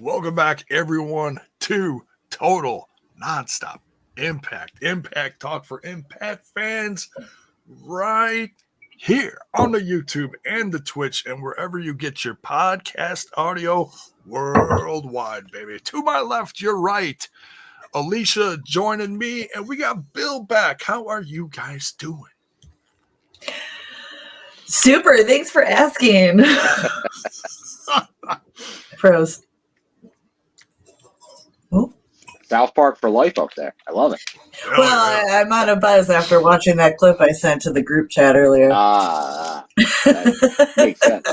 Welcome back, everyone, to Total Nonstop Impact Talk for Impact fans right here on the YouTube and the Twitch and wherever you get your podcast audio worldwide, baby. To my left, your right, Alicia joining me, and we got Bill back. How are you guys doing? Super. Thanks for asking. Pros. Oh. South Park for life up there. I love it. Well, I'm on a buzz after watching that clip I sent to the group chat earlier. Makes sense.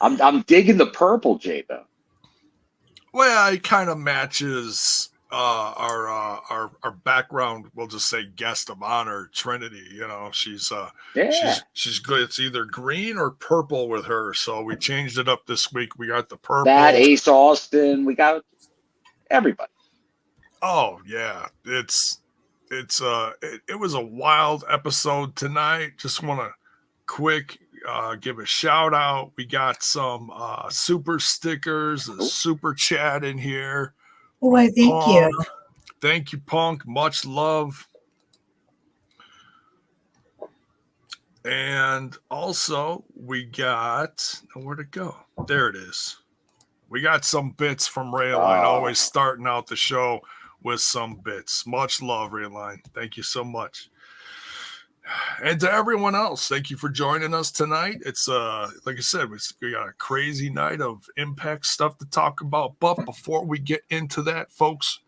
I'm digging the purple, Jay, though. Well, it kind of matches our background. We'll just say guest of honor, Trinity. You know, she's good. It's either green or purple with her. So we changed it up this week. We got the purple. That Ace Austin. We got everybody. Oh yeah, it was a wild episode tonight. Just want to quick give a shout out. We got some super stickers, a super chat in here. Why, thank you. Thank you, Punk. Much love. And also, we got, where'd it go? There it is. We got some bits from Rayline, always starting out the show with some bits. Much love, Rayline. Thank you so much. And to everyone else, thank you for joining us tonight. It's like I said, we got a crazy night of Impact stuff to talk about. But before we get into that, folks,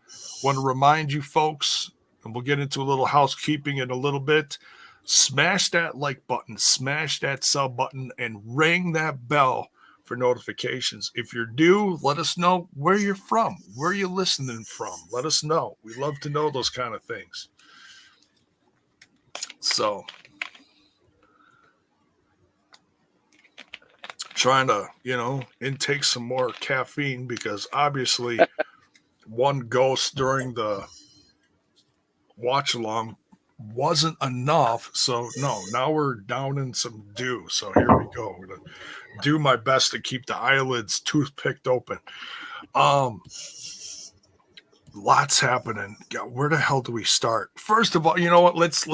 want to remind you folks, and we'll get into a little housekeeping in a little bit. Smash that like button, smash that sub button, and ring that bell for notifications. If you're new, let us know where you're from, where you're listening from. Let us know. We love to know those kind of things. So, trying to, intake some more caffeine because obviously one ghost during the watch along wasn't enough. So, no, now we're down in some dew. So, here we go. I'm going to do my best to keep the eyelids toothpicked open. Lots happening. God, where the hell do we start? First of all, you know what? Let's.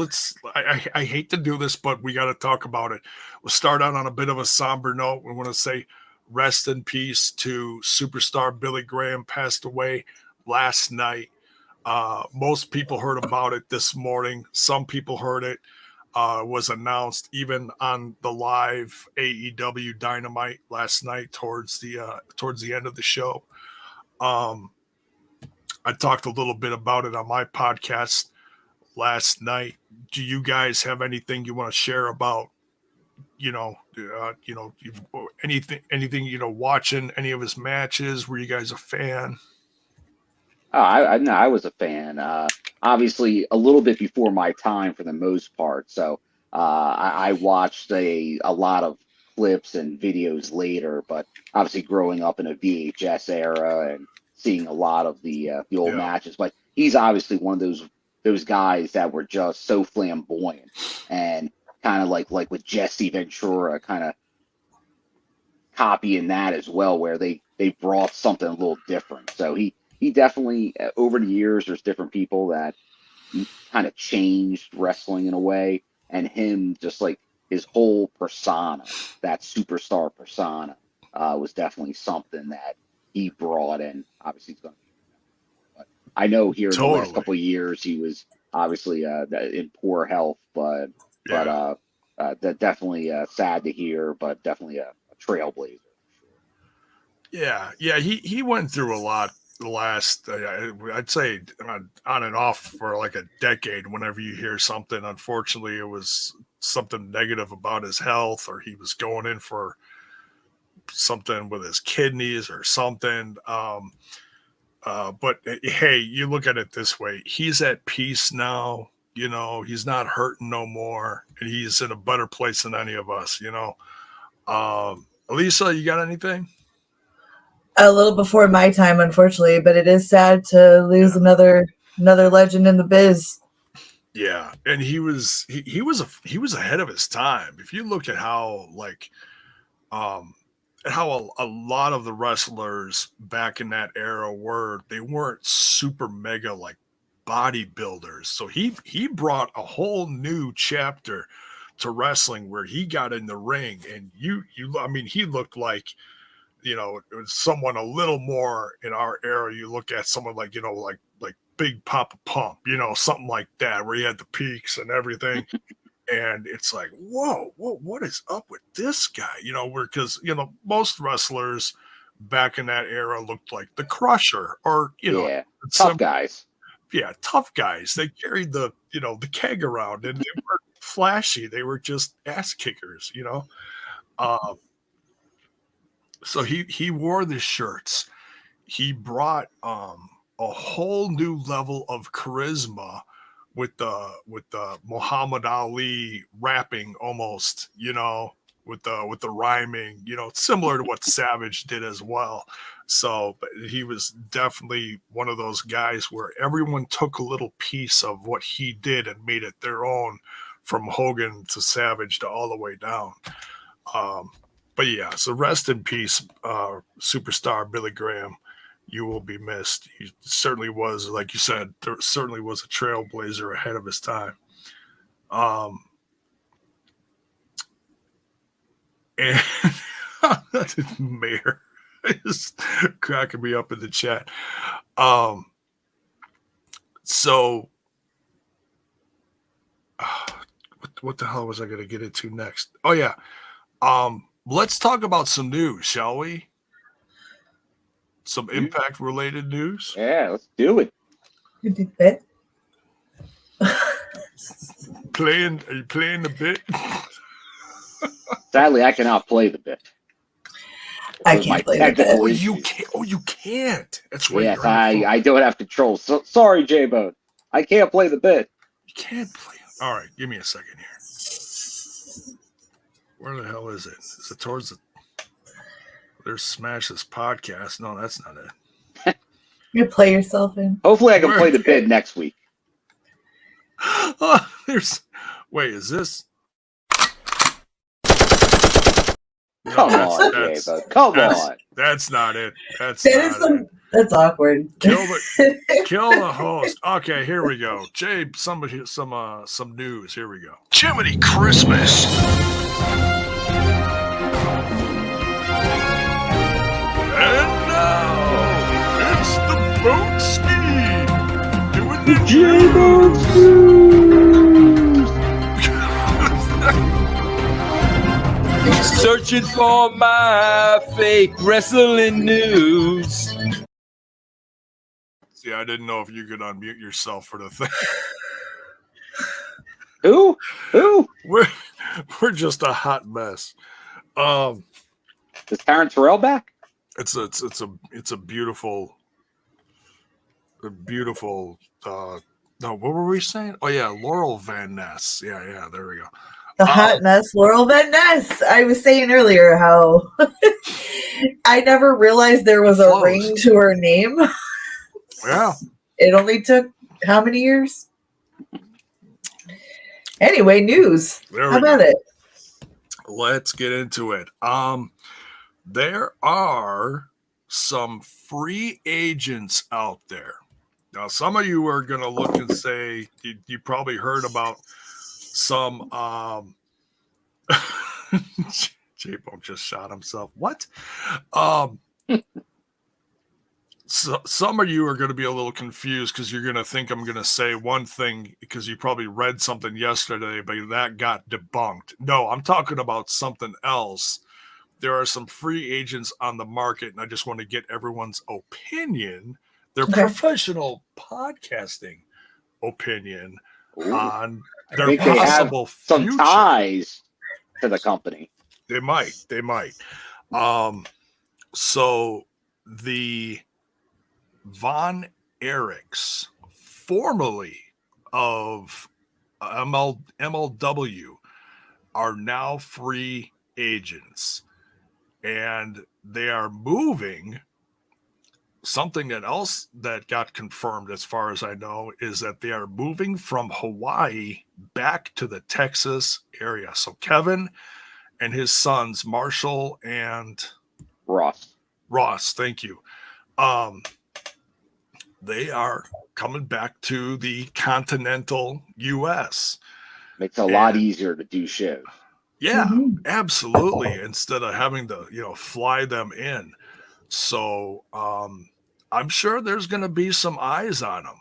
I hate to do this, but we got to talk about it. We'll start out on a bit of a somber note. We want to say rest in peace to superstar Billy Graham. Passed away last night. Most people heard about it this morning. Some people heard it. Was announced even on the live AEW Dynamite last night towards the end of the show. I talked a little bit about it on my podcast last night. Do you guys have anything you want to share about, anything, watching any of his matches? Were you guys a fan? I was a fan. Obviously, a little bit before my time for the most part. So I watched a lot of clips and videos later. But obviously, growing up in a VHS era and seeing a lot of the old matches, but he's obviously one of those guys that were just so flamboyant and kind of like with Jesse Ventura, kind of copying that as well, where they brought something a little different. So he definitely, over the years, there's different people that kind of changed wrestling in a way, and him just like his whole persona, that superstar persona, was definitely something that he brought in. Obviously, he's going to be. But I know here in the last couple of years, he was obviously in poor health, but that definitely sad to hear, but definitely a trailblazer. Yeah, he went through a lot the last, I'd say, on and off for like a decade. Whenever you hear something, unfortunately, it was something negative about his health, or he was going in for something with his kidneys or something. But hey, you look at it this way. He's at peace now. He's not hurting no more, and he's in a better place than any of us, Elisa, you got anything? A little before my time, unfortunately, but it is sad to lose another legend in the biz. Yeah, and he was ahead of his time. If you look at how how a lot of the wrestlers back in that era they weren't super mega like bodybuilders. So he brought a whole new chapter to wrestling where he got in the ring, and I mean, he looked like, it was someone a little more in our era. You look at someone like, like Big Papa Pump, something like that, where he had the peaks and everything. And it's like, whoa, what is up with this guy? Because most wrestlers back in that era looked like the Crusher, or tough guys. Yeah, tough guys. They carried the keg around, and they weren't flashy. They were just ass kickers, So he wore the shirts. He brought a whole new level of charisma with the Muhammad Ali rapping, almost, with the rhyming, similar to what Savage did as well. So but he was definitely one of those guys where everyone took a little piece of what he did and made it their own, from Hogan to Savage to all the way down. But yeah, so rest in peace, superstar Billy Graham. You will be missed. He certainly was, like you said, there certainly was a trailblazer ahead of his time. And Mayor is cracking me up in the chat. So what the hell was I going to get into next? Oh yeah. Let's talk about some news, shall we? Some Impact related news. Yeah, let's do it. You did that. Are you playing the bit? Sadly, I cannot play the bit. I can't play the bit. Oh, you can't. Oh, you can't. That's right. Yes, I don't have control. So sorry, J-Bone. I can't play the bit. You can't play it. All right, give me a second here. Where the hell is it? Is it towards the... There's Smash This Podcast. No, that's not it. You play yourself in. Hopefully I can play the bit next week. Oh, wait, is this? Come on, J-Bone. Come on. That's not it. That's awkward. Kill the host. Okay, here we go. Jay, some news. Here we go. Jiminy Christmas. And now it's the boat ski doing the J-Bones. Searching for my fake wrestling news. See, I didn't know if you could unmute yourself for the thing. Who? We're just a hot mess. Is Taryn Terrell back? It's a beautiful. No, what were we saying? Oh yeah, Laurel Van Ness. Yeah, there we go. The hot mess, Laurel Van Ness. I was saying earlier how I never realized there was a ring to her name. Yeah. It only took how many years? Anyway, news. How about it? Let's get into it. There are some free agents out there. Now, some of you are going to look and say, you probably heard about some, J-Bone just shot himself. What? So some of you are going to be a little confused because you're going to think I'm going to say one thing because you probably read something yesterday, but that got debunked. No, I'm talking about something else. There are some free agents on the market, and I just want to get everyone's opinion, their professional podcasting opinion on their possible future. Some ties to the company. They might. So the Von Erichs, formerly of MLW, are now free agents, and they are moving. Something else that got confirmed, as far as I know, is that they are moving from Hawaii back to the Texas area. So Kevin and his sons, Marshall and Ross, thank you. They are coming back to the continental U.S. Makes it a lot easier to do shows. Yeah, absolutely. Instead of having to, fly them in. So I'm sure there's going to be some eyes on them.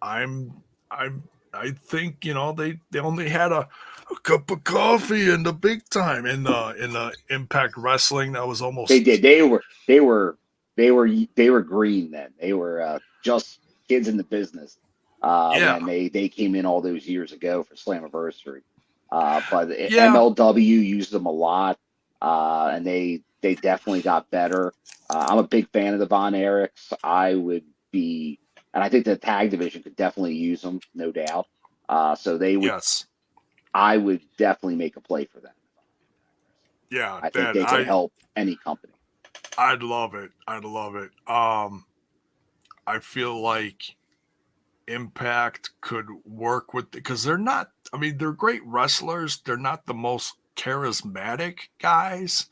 I think they only had a cup of coffee in the big time in the Impact Wrestling. That was almost they did. They were green then. They were just kids in the business when they came in all those years ago for Slammiversary. But MLW used them a lot, and they definitely got better. I'm a big fan of the Von Erichs. And I think the tag division could definitely use them, no doubt. So they would. Yes. I would definitely make a play for them. Yeah, I think they could help any company. I'd love it. I feel like Impact could work with, because they're not. I mean, they're great wrestlers. They're not the most charismatic guys.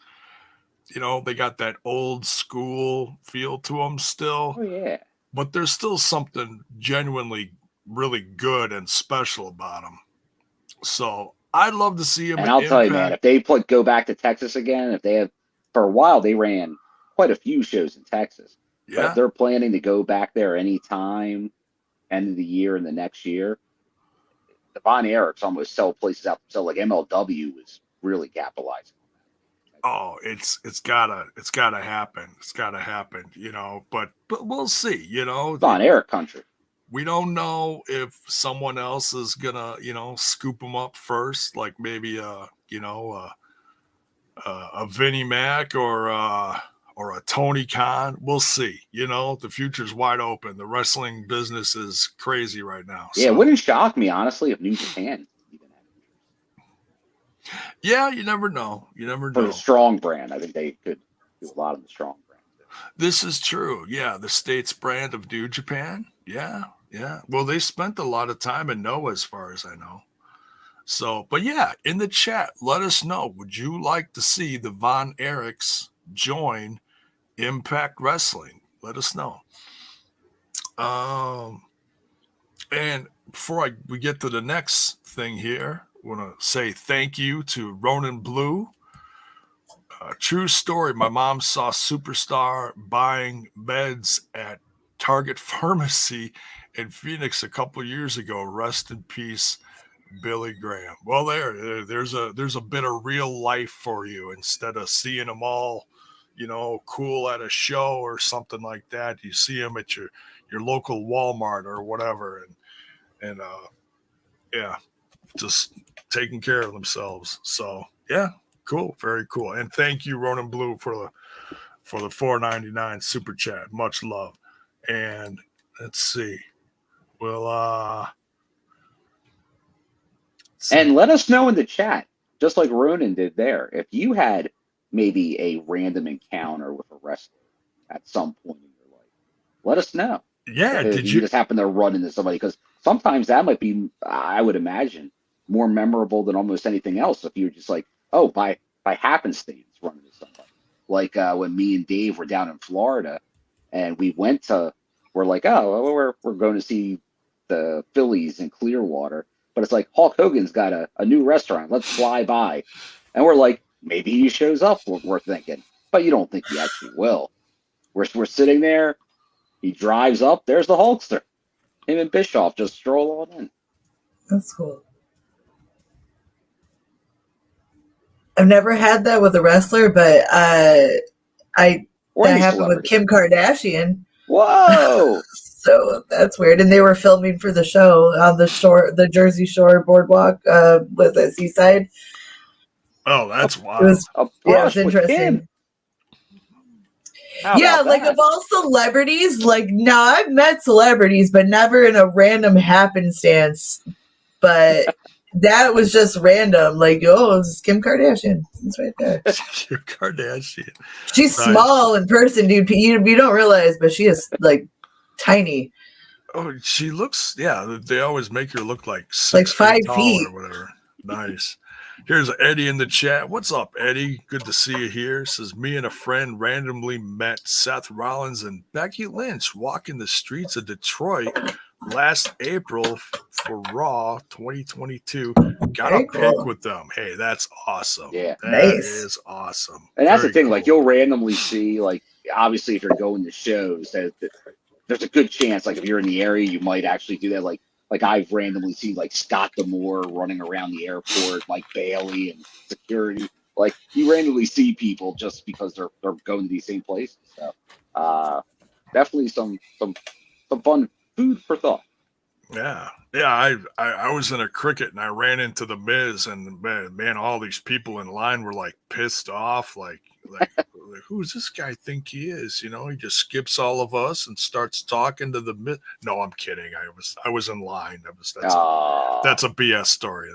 They got that old school feel to them still. Oh yeah. But there's still something genuinely really good and special about them. So I'd love to see them. And I'll tell you, man, if they go back to Texas again, if they have, for a while, they ran quite a few shows in Texas. Yeah. But if they're planning to go back there anytime, end of the year and the next year, the Von Erichs almost sell places out. So like MLW is really capitalizing. Oh, it's gotta happen. It's gotta happen, but we'll see, Von Erich country. We don't know if someone else is gonna, scoop them up first, like maybe a Vinnie Mac or a Tony Khan. We'll see. The future's wide open. The wrestling business is crazy right now. Yeah, it wouldn't shock me, honestly, if New Japan. Yeah, you never know. For the Strong brand, I think they could do a lot of the Strong brand. This is true. Yeah, the States brand of New Japan. Yeah. Well, they spent a lot of time in Noah, as far as I know. So, but yeah, in the chat, let us know. Would you like to see the Von Erichs join Impact Wrestling? Let us know. And before we get to the next thing here, I want to say thank you to Ronan Blue. True story. My mom saw Superstar buying meds at Target Pharmacy in Phoenix a couple of years ago. Rest in peace, Billy Graham. Well, there's a bit of real life for you. Instead of seeing them all, cool at a show or something like that, you see them at your local Walmart or whatever, and just taking care of themselves. So yeah, cool, very cool. And thank you, Ronan Blue, for the $4.99 super chat. Much love. And let's see. Well, and let us know in the chat, just like Ronan did there, if you had maybe a random encounter with a wrestler at some point in your life. Let us know. Yeah, did you just happen to run into somebody? Because sometimes that might be, I would imagine, more memorable than almost anything else. If you're just like, oh, by happenstance running into somebody. Like when me and Dave were down in Florida, and we're like, oh, we're going to see the Phillies in Clearwater, but it's like Hulk Hogan's got a new restaurant. Let's fly by, and we're like, maybe he shows up. We're thinking, but you don't think he actually will. We're sitting there. He drives up. There's the Hulkster. Him and Bischoff just stroll on in. That's cool. I've never had that with a wrestler, but that happened with Kim Kardashian. Whoa! So that's weird. And they were filming for the show on the shore, the Jersey Shore boardwalk, was at Seaside. Oh, that's wild. It was interesting. Yeah, like of all celebrities, like now I've met celebrities, but never in a random happenstance. But that was just random. Like, oh, it's Kim Kardashian. It's right there. Kim Kardashian. She's small in person, dude. You don't realize, but she is like tiny. Oh, she looks. Yeah, they always make her look like 5 feet or whatever. Nice. Here's Eddie in the chat. What's up, Eddie? Good to see you here. Says, me and a friend randomly met Seth Rollins and Becky Lynch walking the streets of Detroit last April for Raw 2022. Got Very a pic cool. with them. Hey, that's awesome. Yeah. That Nice. is awesome. And that's Very the thing, cool. like you'll randomly see, like obviously if you're going to shows, there's a good chance, like if you're in the area, you might actually do that. Like I've randomly seen like Scott D'Amore running around the airport, like Bailey and security. Like you randomly see people just because they're going to these same places. So definitely some fun food for thought. Yeah. I was in a cricket and I ran into the Miz, and man, all these people in line were like pissed off, like who's this guy think he is? You know, he just skips all of us and starts talking to the Miz. No, I'm kidding. I was in line. That's a BS story.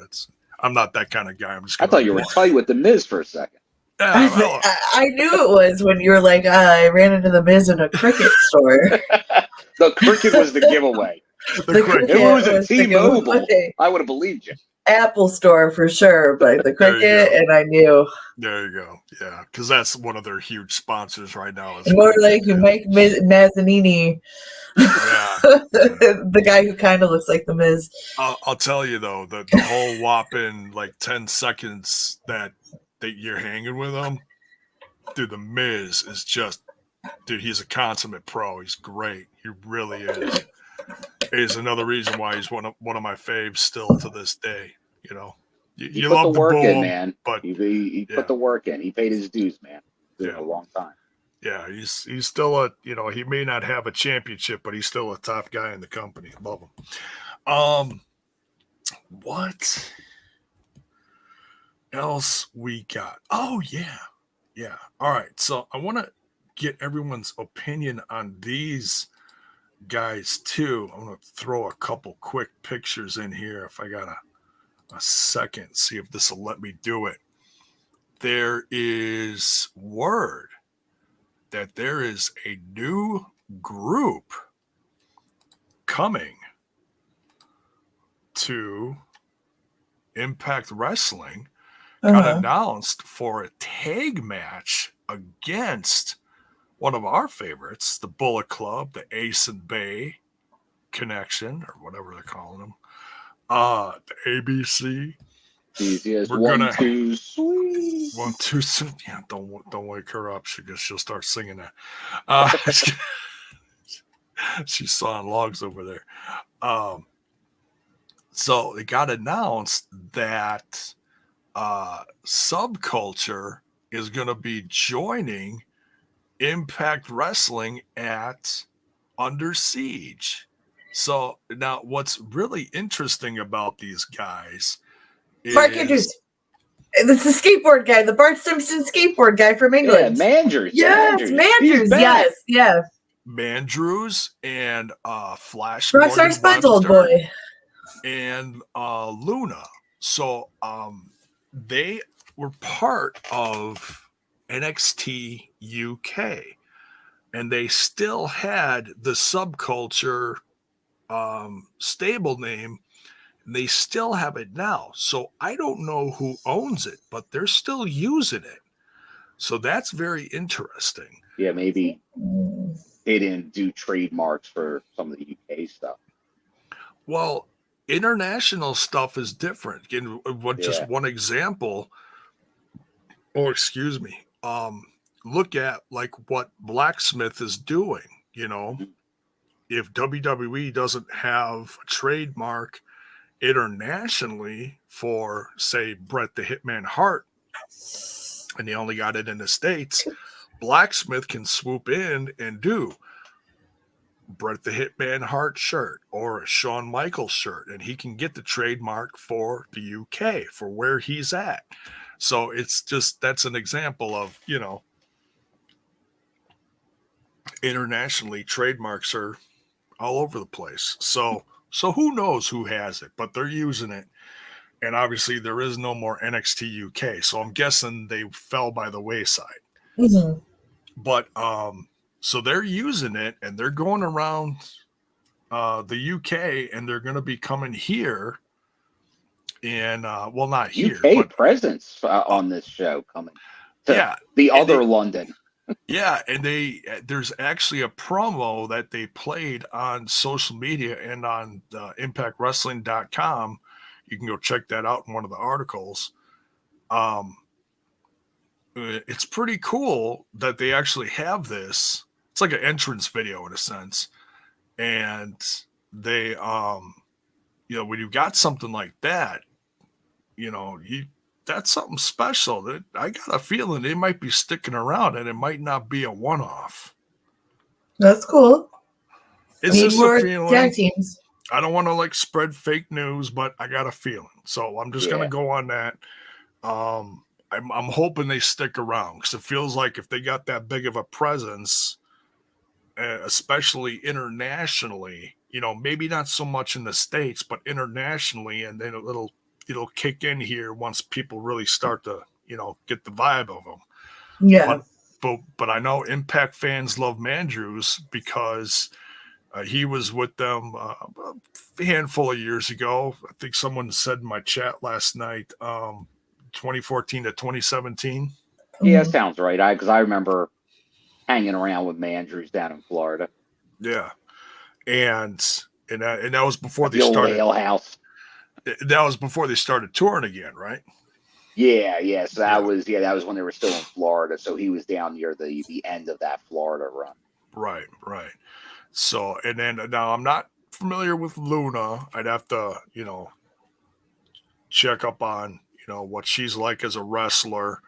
I'm not that kind of guy. I thought you were tight with the Miz for a second. Yeah, well, I knew it was when you were like, I ran into the Miz in a cricket store. The cricket was the giveaway. the cricket. If it was a was the T-Mobile, giveaway. I would have believed you. Apple store for sure, but the There you cricket, go. and I knew. There you go. Yeah, because that's one of their huge sponsors right now. More like you Mike Mazzanini, Yeah. the guy who kind of looks like the Miz. I'll tell you though, the whole whopping like 10 seconds that you're hanging with him, dude, the Miz is just, dude, he's a consummate pro. He's great. He really is. He's another reason why he's one of my faves still to this day. You know, He you put love the work boo in, him, man. but He yeah. put the work in. He paid his dues, man. It's been Yeah. a long time. Yeah, he's still he may not have a championship, but he's still a top guy in the company. Love him. What else we got? Oh yeah. All right. So I want to get everyone's opinion on these guys too. I'm gonna throw a couple quick pictures in here if I got a second. See if this will let me do it. There is word that there is a new group coming to Impact Wrestling. Got announced for a tag match against one of our favorites, the Bullet Club, the Ace and Bay Connection, or whatever they're calling them. The ABC. Easiest We're 1, gonna 2, sweet. 1, 2, soon. Yeah, don't wake her up. She'll start singing that. She's sawing logs over there. So it got announced that Subculture is going to be joining Impact Wrestling at Under Siege. So now what's really interesting about these guys Mark Andrews. It's the skateboard guy, the Bart Simpson skateboard guy from England. Yeah, Mandrews. Yes, Mandrews. Yes, yeah. Mandrews and Flash Rockstar Spud's old boy. And Luna. So they were part of NXT UK, and they still had the Subculture stable name, and they still have it now. So I don't know who owns it, but they're still using it. So that's very interesting. Yeah, maybe they didn't do trademarks for some of the UK stuff. Well, international stuff is different. Again, just one example. Oh, excuse me. Look at like what Blacksmith is doing. You know, if WWE doesn't have a trademark internationally for, say, Bret the Hitman Hart, and they only got it in the States, Blacksmith can swoop in and do Bret the Hitman Hart shirt or a Shawn Michaels shirt, and he can get the trademark for the UK for where he's at. So it's just, that's an example of, you know, internationally trademarks are all over the place. So who knows who has it, but they're using it. And obviously there is no more NXT UK. So I'm guessing they fell by the wayside. Mm-hmm. But so they're using it, and they're going around the UK, and they're going to be coming here And well, not here, UK but presence on this show coming to yeah, the and other London. yeah, and there's actually a promo that they played on social media and on impactwrestling.com. You can go check that out in one of the articles. It's pretty cool that they actually have this. It's like an entrance video in a sense. And they when you've got something like that, that's something special. That I got a feeling they might be sticking around and it might not be a one-off. That's cool. It's Need just more a feeling. tag teams. I don't want to spread fake news, but I got a feeling. So I'm just gonna go on that. I'm hoping they stick around because it feels like if they got that big of a presence, especially internationally, maybe not so much in the States, but internationally, and then it'll kick in here once people really start to, get the vibe of them. Yeah. But I know Impact fans love Mandrews because he was with them a handful of years ago. I think someone said in my chat last night, 2014 to 2017. Yeah, sounds right. Because I remember hanging around with Mandrews down in Florida. Yeah, and that was before they the old started. Ale House. That was before they started touring again, right? Yeah. So that was when they were still in Florida. So he was down near the end of that Florida run. Right. So, and then now I'm not familiar with Luna. I'd have to, check up on, what she's like as a wrestler.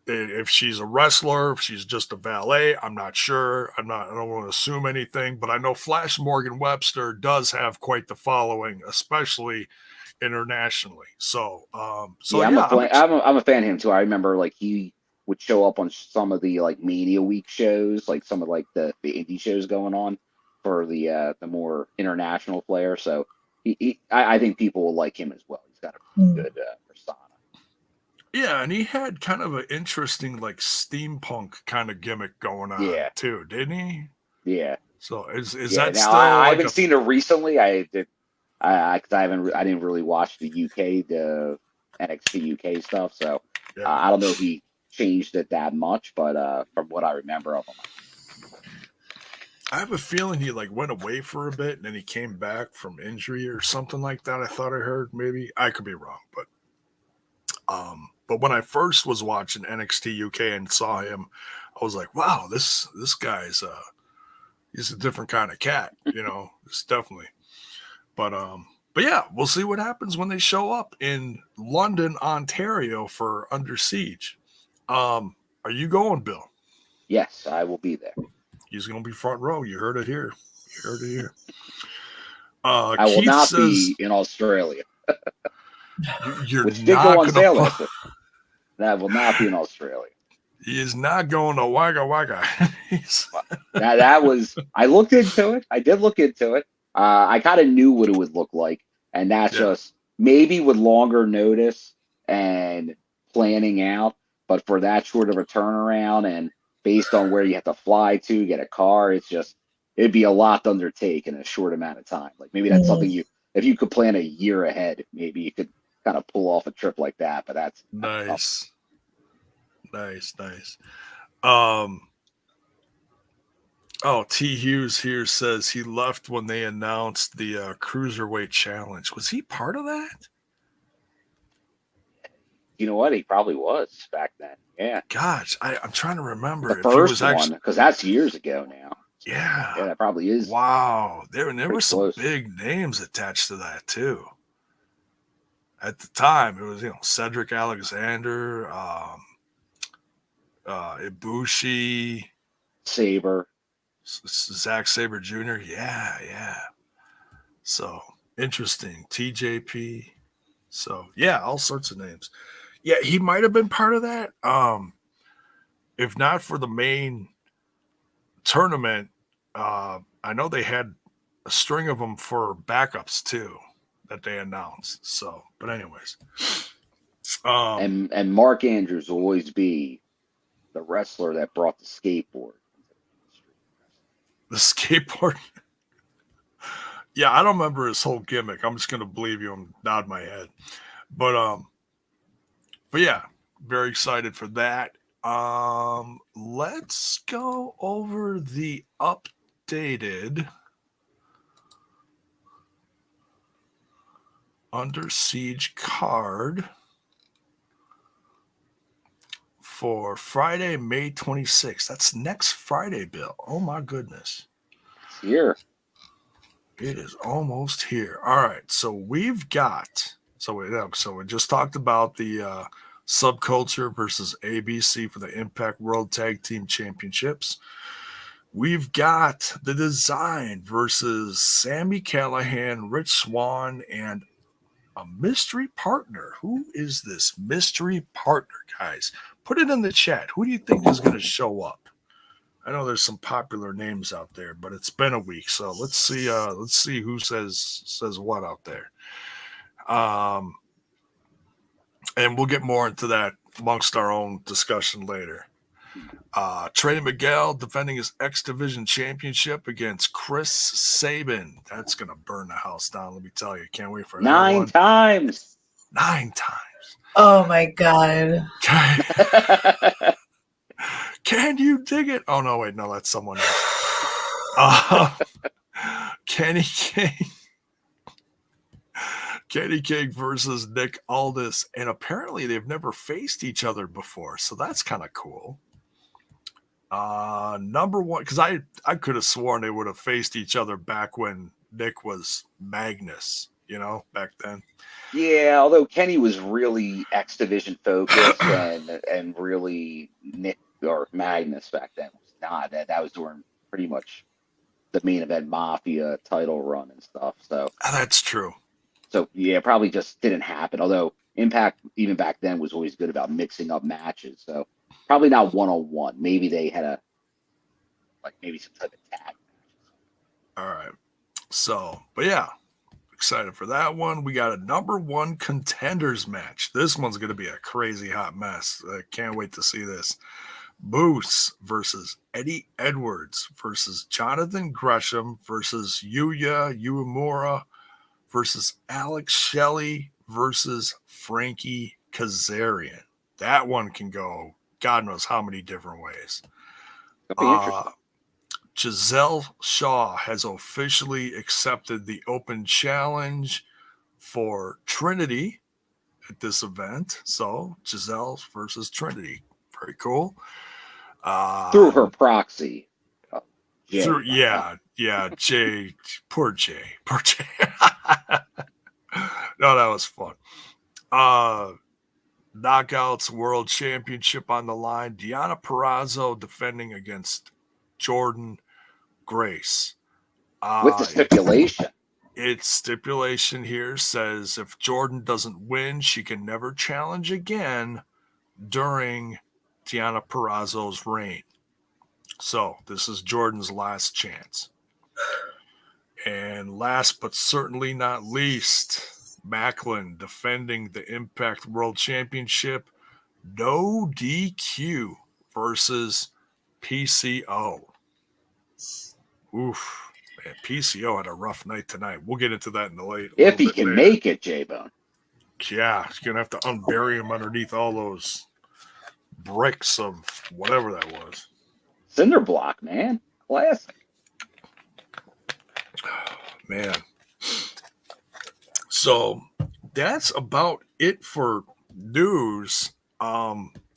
If she's a wrestler, if she's just a valet, I'm not sure. I don't want to assume anything, but I know Flash Morgan Webster does have quite the following, especially internationally. So, I'm a fan of him too. I remember he would show up on some of the Mania Week shows, some of the indie shows going on for the more international flair. So I think people will like him as well. He's got a good persona. Yeah, and he had kind of an interesting steampunk kind of gimmick going on too, didn't he? Yeah. So is that now still? I haven't seen it recently. I didn't really watch the UK, the NXT UK stuff. So I don't know if he changed it that much, but from what I remember of him, I have a feeling he went away for a bit and then he came back from injury or something like that. I thought I heard. Maybe I could be wrong, but when I first was watching NXT UK and saw him, I was like, wow, this guy's he's a different kind of cat, it's definitely. But yeah, we'll see what happens when they show up in London, Ontario for Under Siege. Are you going, Bill? Yes, I will be there. He's going to be front row. You heard it here. I will not be in Australia. You're Which did not go on sale last. That will not be in Australia. He is not going to Wagga Wagga. that was. I looked into it. I did look into it. I kind of knew what it would look like, and that's just maybe with longer notice and planning out. But for that short of a turnaround, and based on where you have to fly to, get a car, it'd be a lot to undertake in a short amount of time. Maybe that's something if you could plan a year ahead, maybe you could kind of pull off a trip like that. But that's nice. T. Hughes here says he left when they announced the Cruiserweight Challenge. Was he part of that? You know what? He probably was back then. Yeah. Gosh, I'm trying to remember. The first one, because that's years ago now. Yeah. Yeah, that probably is. Wow. There were some close. big names attached to that, too. At the time, it was, Cedric Alexander, Ibushi, Saber. Zack Sabre Jr. Yeah. So interesting. TJP. So yeah, all sorts of names. Yeah, he might have been part of that. If not for the main tournament, I know they had a string of them for backups too that they announced. So, but anyways, and Mark Andrews will always be the wrestler that brought the skateboard. The skateboard. Yeah, I don't remember his whole gimmick. I'm just going to believe you and nod my head. But yeah, very excited for that. Let's go over the updated Under Siege card for Friday, May 26th. That's next Friday, Bill. Oh my goodness. It's here. It is almost here. All right. So we've got, so we just talked about the Subculture versus ABC for the Impact World Tag Team Championships. We've got the Design versus Sami Callihan, Rich Swann, and a mystery partner. Who is this mystery partner, guys? Put it in the chat. Who do you think is going to show up? I know there's some popular names out there, but it's been a week, so let's see who says what out there. And we'll get more into that amongst our own discussion later. Trey Miguel defending his X Division Championship against Chris Sabin. That's gonna burn the house down. Let me tell you, can't wait for that 9 times. 9 times. Oh my god. Can you dig it? Oh no, wait, no, that's someone else. Kenny King versus Nick Aldis, and apparently they've never faced each other before, so that's kind of cool. Number one, because I could have sworn they would have faced each other back when Nick was Magnus, back then. Yeah, although Kenny was really X Division focused and really Nick or Magnus back then was not. That was during pretty much the main event Mafia title run and stuff. So that's true. So yeah, probably just didn't happen. Although Impact even back then was always good about mixing up matches. So probably not 1-on-1. Maybe they had maybe some type of tag matches. All right. So, but yeah, excited for that one. We got a number one contenders match. This one's going to be a crazy hot mess. I can't wait to see this. Moose versus Eddie Edwards versus Jonathan Gresham versus Yuya Uemura versus Alex Shelley versus Frankie Kazarian. That one can go God knows how many different ways. Giselle Shaw has officially accepted the open challenge for Trinity at this event. So Giselle versus Trinity. Very cool. Through her proxy. Jay, Jay. Poor Jay. No, that was fun. Knockouts World Championship on the line. Deonna Purrazzo defending against Jordan Grace. With the stipulation. Its stipulation here says if Jordan doesn't win, she can never challenge again during Deonna Purrazzo's reign. So this is Jordan's last chance. And last but certainly not least, Macklin defending the Impact World Championship. No DQ versus PCO. Oof. Man, PCO had a rough night tonight. We'll get into that in the late. If he can make it, J-Bone. Yeah, he's going to have to unbury him underneath all those bricks of whatever that was. Cinder block, man. Classic. Man. So that's about it for news.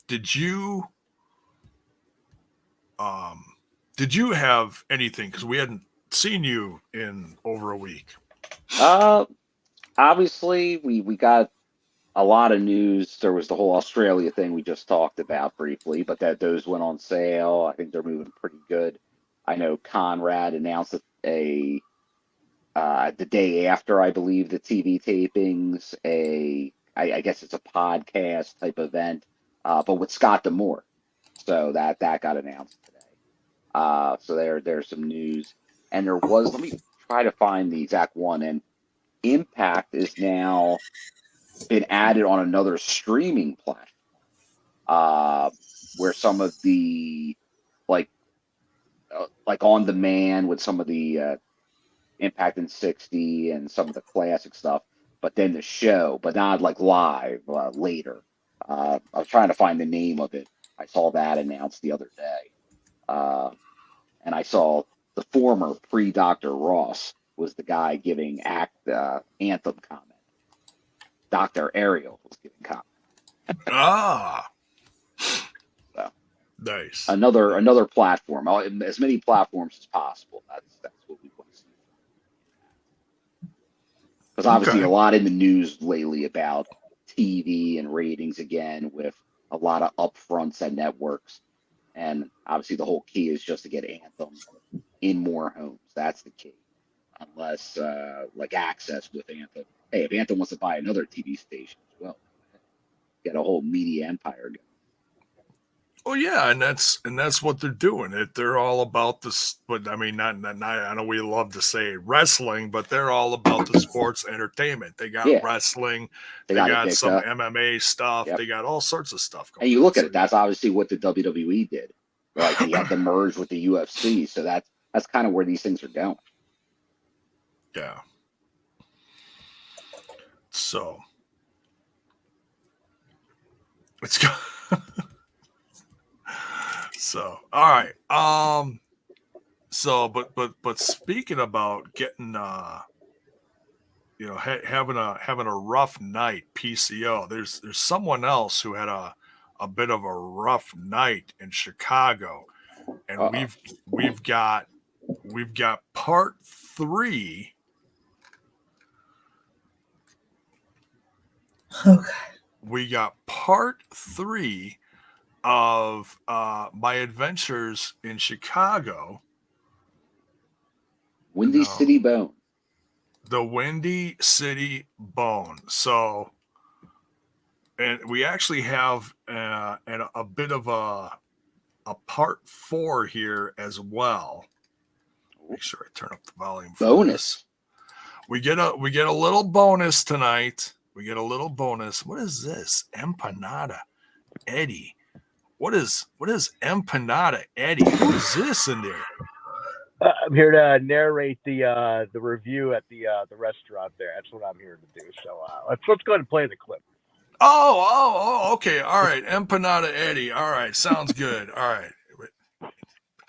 Did you have anything? Because we hadn't seen you in over a week. Obviously we got a lot of news. There was the whole Australia thing we just talked about briefly, but those went on sale. I think they're moving pretty good. I know Conrad announced the day after, I believe, the TV tapings, I guess it's a podcast type event, but with Scott D'Amore. So that got announced today. So there's some news. And there was, let me try to find the exact one. And Impact is now been added on another streaming platform, where some of the like on demand with some of the Impact in 60 and some of the classic stuff. but then the show, but not like live later. I was trying to find the name of it. I saw that announced the other day. And I saw the former pre-Dr. Ross was the guy giving Anthem comment. Dr. Ariel was giving comment. So, Nice. Another platform. As many platforms as possible. That's what we want to see. Because obviously a lot in the news lately about TV and ratings again, with a lot of upfronts at networks. And obviously the whole key is just to get Anthem in more homes. That's the key. Unless like Access with Anthem. Hey, if Anthem wants to buy another TV station as well, get a whole media empire going. Oh yeah, and that's what they're doing. They're all about this, but I mean, not I know we love to say wrestling, but they're all about the sports entertainment. They got wrestling, they got some MMA stuff, they got all sorts of stuff going. And you look at it, that's obviously what the WWE did. Like you have to merge with the UFC, so that's kind of where these things are going. Yeah. So let's go. So, all right. So, but speaking about getting, having a rough night, PCO. There's someone else who had a bit of a rough night in Chicago, and we've got part 3. Okay. We got part 3 of my adventures in Chicago. Windy City Bone. The Windy City Bone. So, and we actually have a bit of a part 4 here as well. Make sure I turn up the volume. Bonus. We get a little bonus tonight. We get a little bonus. What is this? Empanada Eddie. What is Empanada Eddie? Who is this in there? I'm here to narrate the review at the restaurant there. That's what I'm here to do. So let's go ahead and play the clip. Oh, okay. All right. Empanada Eddie. All right. Sounds good. All right.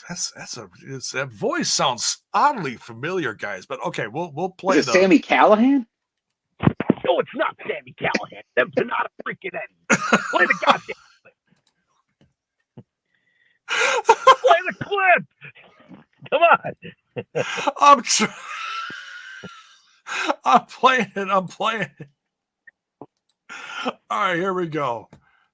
That voice sounds oddly familiar, guys. But okay, we'll play. Is it Sammy Callahan? No, it's not Sammy Callahan. Empanada freaking Eddie. Play the goddamn clip. Play the clip. Come on. I'm playing it. All right, here we go.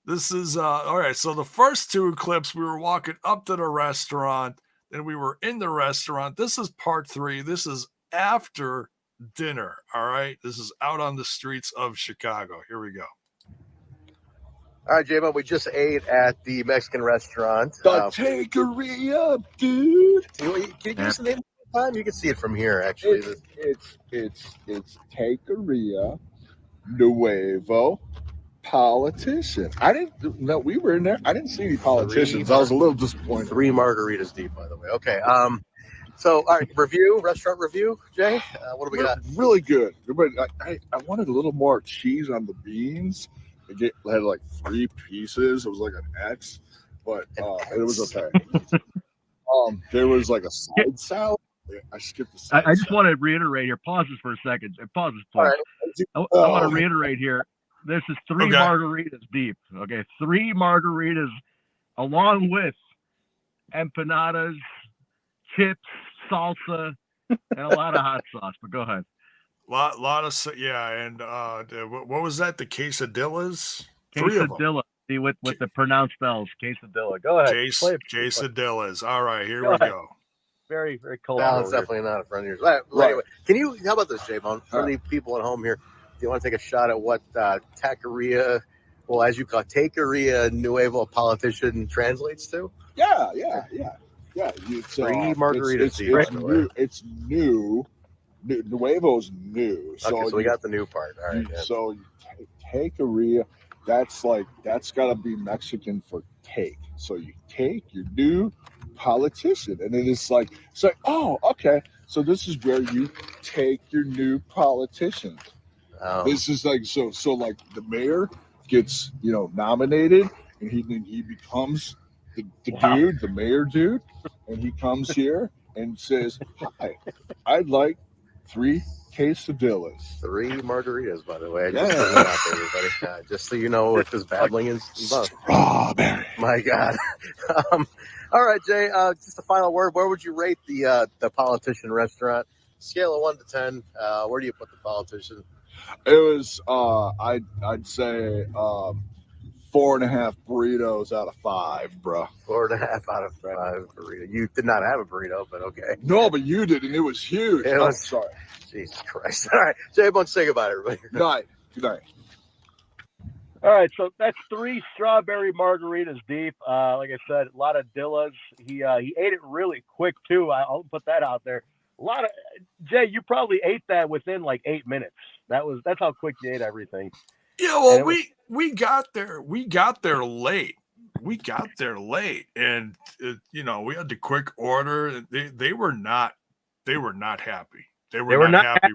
This is all right. So the first 2 clips, we were walking up to the restaurant, then we were in the restaurant. This is part 3. This is after dinner. All right. This is out on the streets of Chicago. Here we go. All right, J-Mo, we just ate at the Mexican restaurant. The takeaway, dude. Can you give us the name of the time? You can see it from here, actually. It's Taqueria Nuevo Politician. I didn't know we were in there. I didn't see any politicians. I was a little disappointed. 3 margaritas deep, by the way. Okay. So, all right, restaurant review, Jay. What do we got? Really good. But I wanted a little more cheese on the beans. It had like 3 pieces. It was like an X, but it was okay. There was like a side salad. I skipped the side I just want to reiterate here. Pause this for a second. Pause this, please. All right. I want to reiterate here. This is 3 margaritas deep. Okay, 3 margaritas, along with empanadas, chips, salsa, and a lot of hot sauce. But go ahead. Lot of and what was that? The quesadillas? 3 of them. Quesadilla. See with the pronounced L's. Quesadilla. Go ahead. Quesadillas. All right, here we go. Very, very cold. No, it's definitely not a friend of yours. Right. Anyway, how about this, J-Bone? For the people at home here, do you want to take a shot at what Taqueria, well, as you call it, Taqueria Nuevo Politician translates to? Yeah. It's, 3 margaritas. It's new. Nuevo's new. So we got the new part. All right. So Taqueria, that's got to be Mexican for take. So you take your new politician, and then it's like, oh, okay. So this is where you take your new politician. This is like so like the mayor gets nominated, and he becomes the dude, the mayor dude, and he comes here and says, "Hi, I'd like 3 quesadillas." 3 margaritas, by the way. I just put it out there, everybody. Just so you know what this babbling is about. Strawberry. My God. All right, Jay. Just a final word. Where would you rate the Politician restaurant? Scale of 1 to 10. Where do you put the Politician? It was I'd say 4.5 burritos out of 5, bro. 4.5 out of 5 burrito. You did not have a burrito, but okay. No, but you did, and it was huge. Sorry. Jesus Christ. All right, Jay, why don't you say goodbye, everybody? Good night. Good night. All right, so that's 3 strawberry margaritas deep. Like I said, a lot of dillas. He ate it really quick too. I'll put that out there. Jay, you probably ate that within like 8 minutes. That's how quick you ate everything. Yeah, well, we got there late. And we had to quick order. They were not happy. They were not happy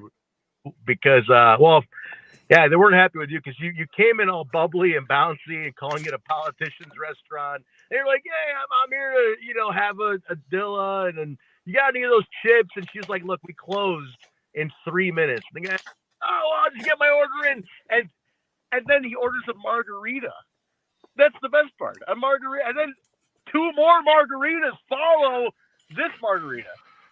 because they weren't happy with you because you came in all bubbly and bouncy and calling it a politician's restaurant. They're like, "Yeah, I'm here to have a dilla, and then you got any of those chips?" And she's like, "Look, we closed in 3 minutes." And the guy, I'll just get my order in, and then he orders a margarita. That's the best part, a margarita, and then 2 more margaritas follow this margarita.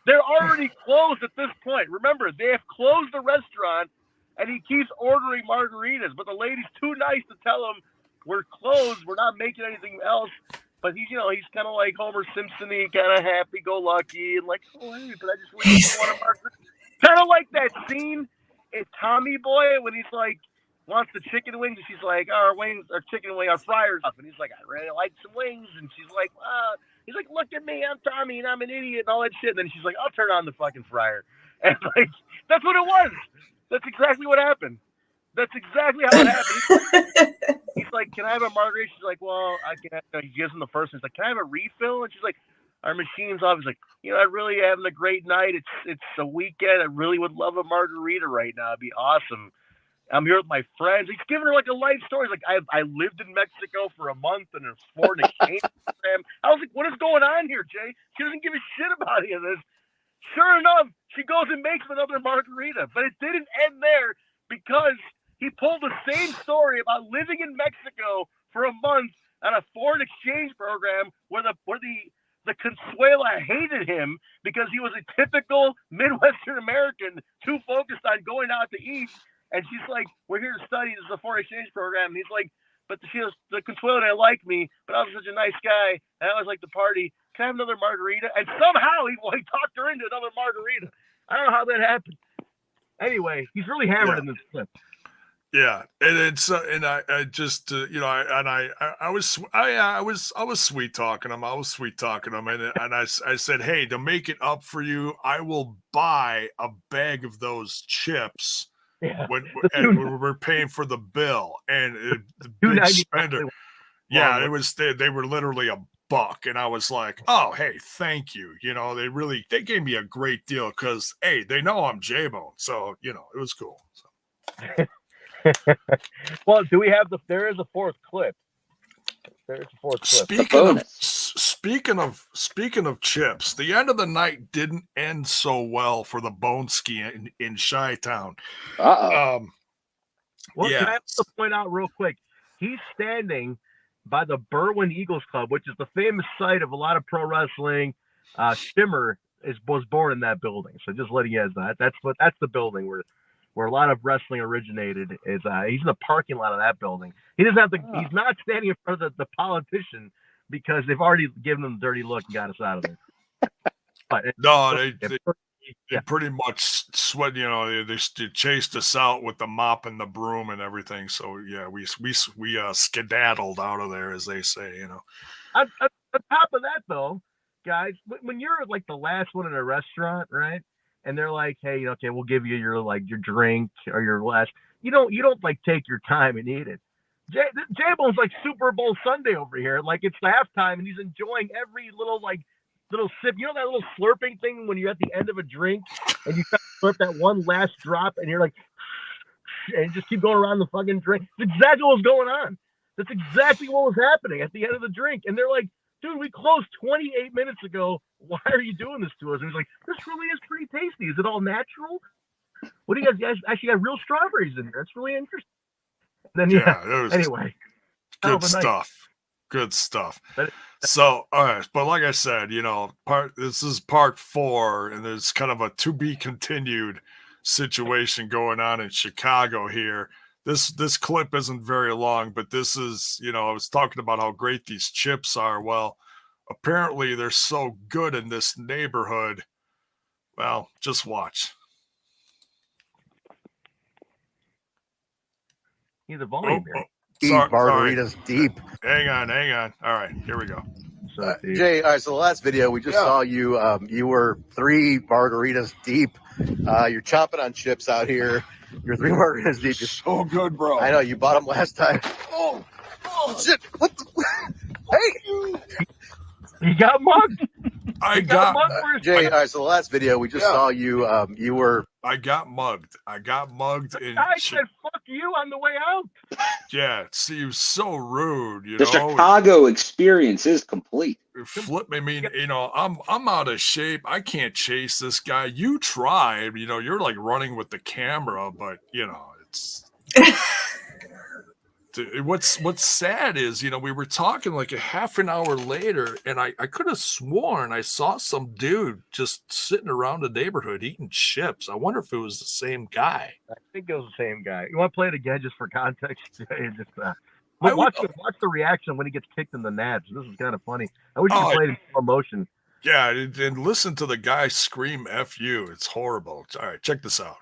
They're already closed at this point. Remember, they have closed the restaurant, and he keeps ordering margaritas. But the lady's too nice to tell him, "We're closed. We're not making anything else." But he's kind of like Homer Simpson-y, kind of happy-go-lucky, and like, "Oh, hey, but I just really want a margarita." Kind of like that scene in Tommy Boy when he's like, wants the chicken wings, and she's like, "Our fryers up," and he's like, "I really like some wings," and she's like, he's like, "Look at me, I'm Tommy, and I'm an idiot," and all that shit. And then she's like, "I'll turn on the fucking fryer," and like, that's what it was. That's exactly what happened. That's exactly how it happened. He's like, "Can I have a margarita?" She's like, "Well, I can." He gives him the first one. He's like, "Can I have a refill?" And she's like, "Our machine's off." He's like, "I really having a great night. It's a weekend. I really would love a margarita right now. It'd be awesome. I'm here with my friends." He's giving her like a life story. He's like, I lived in Mexico for a month in a foreign exchange program. I was like, what is going on here, Jay? She doesn't give a shit about any of this. Sure enough, she goes and makes another margarita. But it didn't end there because he pulled the same story about living in Mexico for a month on a foreign exchange program where the Consuela hated him because he was a typical Midwestern American too focused on going out to eat. And she's like, "We're here to study. This is a foreign exchange program." And he's like, "But the Consuela didn't like me, but I was such a nice guy, and I always like to party. Can I have another margarita?" And somehow he talked her into another margarita. I don't know how that happened. Anyway, he's really hammered in this clip. Yeah, and it's I just I was sweet talking him. And I said, "Hey, to make it up for you, I will buy a bag of those chips." Yeah. When we're paying for the bill, and the big spender, it was they were literally $1, and I was like, "Oh, hey, thank you." They gave me a great deal because they know I'm J-Bone, so it was cool. So. Well, do we have there is a fourth clip. There's a fourth clip. Speaking of chips, the end of the night didn't end so well for the Bone Ski in Chi-Town. Well, can I also point out real quick? He's standing by the Berwyn Eagles Club, which is the famous site of a lot of pro wrestling. Shimmer was born in that building, so just letting you guys know that's the building where a lot of wrestling originated. Is he's in the parking lot of that building. He doesn't have he's not standing in front of the politician because they've already given him a dirty look and got us out of there. But they pretty much sweat. They chased us out with the mop and the broom and everything. So yeah, we skedaddled out of there, as they say. On top of that, though, guys, when you're like the last one in a restaurant, right? And they're like, "Hey, okay, we'll give you your drink or your last." You don't like take your time and eat it. J-Bone's like Super Bowl Sunday over here. Like it's halftime and he's enjoying every little sip. You know that little slurping thing when you're at the end of a drink and you slurp that one last drop and you're like, and just keep going around the fucking drink. That's exactly what was going on. That's exactly what was happening at the end of the drink. And they're like, dude, we closed 28 minutes ago. Why are you doing this to us? And he's like, this really is pretty tasty. Is it all natural? What do you guys actually got real strawberries in there? That's really interesting. And then, anyway. Good stuff. Good stuff. So, all right. But like I said, this is part 4, and there's kind of a to be continued situation going on in Chicago here. This clip isn't very long, but this is, I was talking about how great these chips are. Well, apparently they're so good in this neighborhood. Well, just watch. Need the volume here. Margaritas deep. Hang on. All right, here we go. Jay, all right, so the last video we just saw you, you were 3 margaritas deep. You're chomping on chips out here. You're 3 margaritas deep. You're so good, bro. I know, you bought them last time. Oh shit. What the? Hey! You got mugged. Jay, all right, so the last video we just saw you, you were... I got mugged. I said, fuck you on the way out. Yeah, it seems so rude, The Chicago experience is complete. I mean, I'm out of shape. I can't chase this guy. You tried, you're like running with the camera, but it's... What's sad is, we were talking like a half an hour later, and I could have sworn I saw some dude just sitting around the neighborhood eating chips. I wonder if it was the same guy. I think it was the same guy. You want to play it again just for context? Watch the reaction when he gets kicked in the nads. This is kind of funny. I wish you played in slow motion. Yeah, and listen to the guy scream "F you." It's horrible. All right, check this out.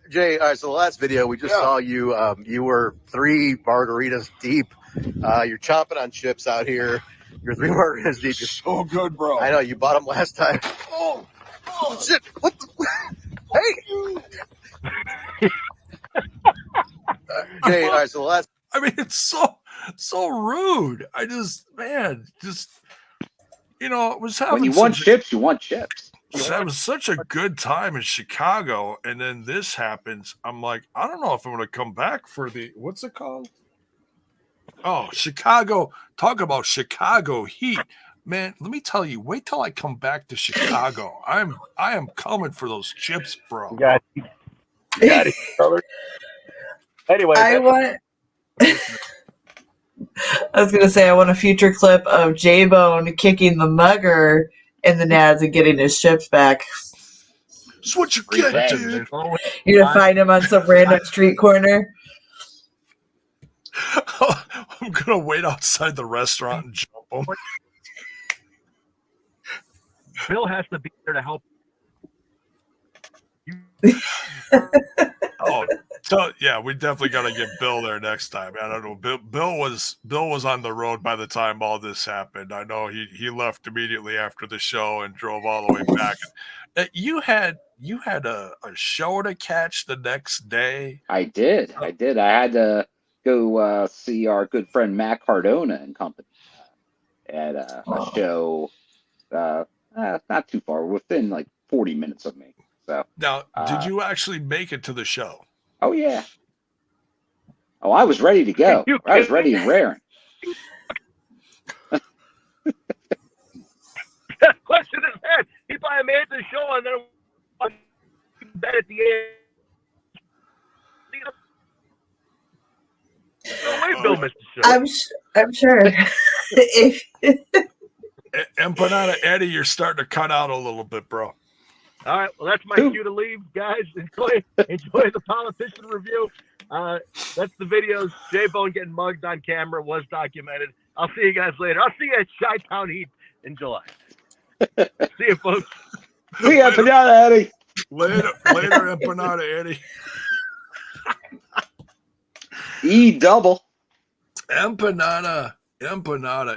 Jay, all right, so the last video we just saw you, you were 3 margaritas deep. You're chomping on chips out here. You're 3 margaritas deep. You're so good, bro. I know, you bought them last time. Oh shit. What the? Hey! Jay, all right, so the last... I mean, it's so rude. I just it was having... When you want chips, you want chips. That was such a good time in Chicago, and then this happens. I'm like, I don't know if I'm going to come back for the, what's it called? Oh, Chicago. Talk about Chicago heat. Man, let me tell you, wait till I come back to Chicago. I am coming for those chips, bro. Got it, brother. Anyway. I was going to say, I want a future clip of J-Bone kicking the mugger in the nads and getting his chips back. That's what you get, dude. You're going to find him on some random street corner. I'm going to wait outside the restaurant and jump him. Bill has to be there to help. Yeah, we definitely got to get Bill there next time. I don't know. Bill was on the road by the time all this happened. I know he left immediately after the show and drove all the way back. You had a show to catch the next day. I did. I had to go see our good friend Matt Cardona and company at a show not too far, within like 40 minutes of me. So now, did you actually make it to the show? Oh yeah. Oh, I was ready to go. I was ready and raring. Question is that he probably made the show and then bet at the end. Bill missed the show. I'm sure. Empanada Eddie, you're starting to cut out a little bit, bro. All right, well, that's my cue to leave, guys. Enjoy the politician review. That's the videos. J-Bone getting mugged on camera was documented. I'll see you guys later. I'll see you at Chi-Town Heat in July. See you, folks. See ya, Empanada Eddie. Later, Empanada Eddie. E-double. Empanada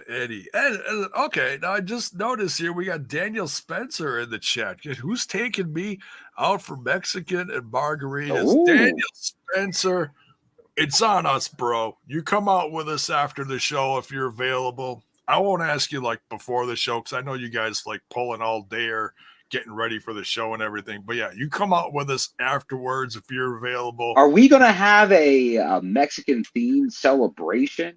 Eddie. And okay, now I just noticed here we got Daniel Spencer in the chat. Who's taking me out for Mexican and margaritas? Ooh. Daniel Spencer, it's on us, bro. You come out with us after the show if you're available. I won't ask you like before the show because I know you guys like pulling all day or getting ready for the show and everything. But yeah, you come out with us afterwards if you're available. Are we going to have a Mexican themed celebration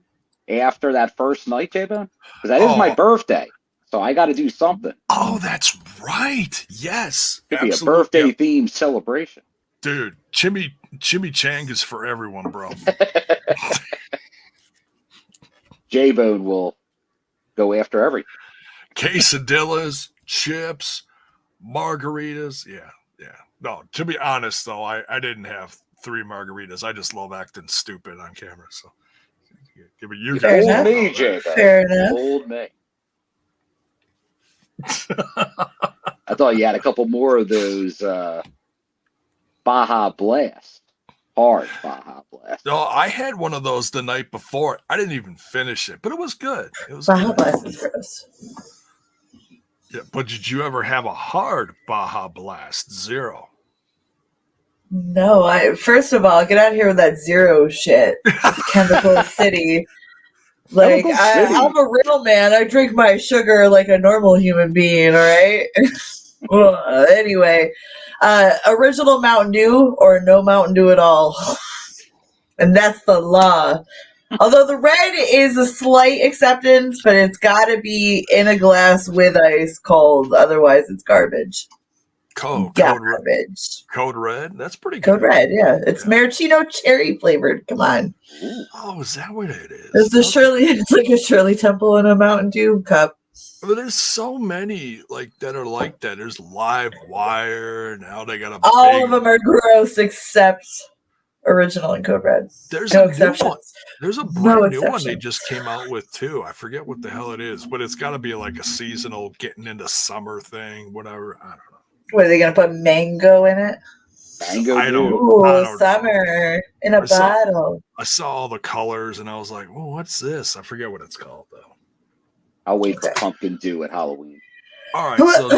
after that first night, J-Bone? Because that is my birthday, so I got to do something. Oh, that's right. Yes, it could be a birthday themed celebration, dude. Chimichang is for everyone, bro. J-Bone will go after everything. Quesadillas, chips, margaritas. Yeah. No, to be honest, though, I didn't have 3 margaritas. I just love acting stupid on camera. So, give it you guys. Old me, J-Bone. Fair enough. Old me. I thought you had a couple more of those Baja Blast. Hard Baja Blast. No, I had one of those the night before. I didn't even finish it, but it was good. It was Baja good. Blast is gross. Yeah, but did you ever have a hard Baja Blast? 0. No, first of all, get out of here with that zero shit. Chemical City. Like, I'm a real man. I drink my sugar like a normal human being, all right? Well, anyway, original Mountain Dew or no Mountain Dew at all. And that's the law. Although the red is a slight acceptance, but it's got to be in a glass with ice cold. Otherwise, it's garbage. Code red. That's pretty good. Code red, yeah. It's maraschino cherry flavored. Come on. Oh, is that what it is? It's the Shirley. It's like a Shirley Temple in a Mountain Dew cup. But there's so many like that are like that. There's Live Wire. Now they got all of them are gross except original and Code Red. There's no exceptions. There's a brand new one they just came out with too. I forget what the hell it is, but it's got to be like a seasonal, getting into summer thing. Whatever. I don't know. What, are they going to put mango in it? Mango. I don't summer in a bottle. I saw all the colors and I was like, "Oh, what's this?" I forget what it's called though. I'll wait for pumpkin dew at Halloween. All right, so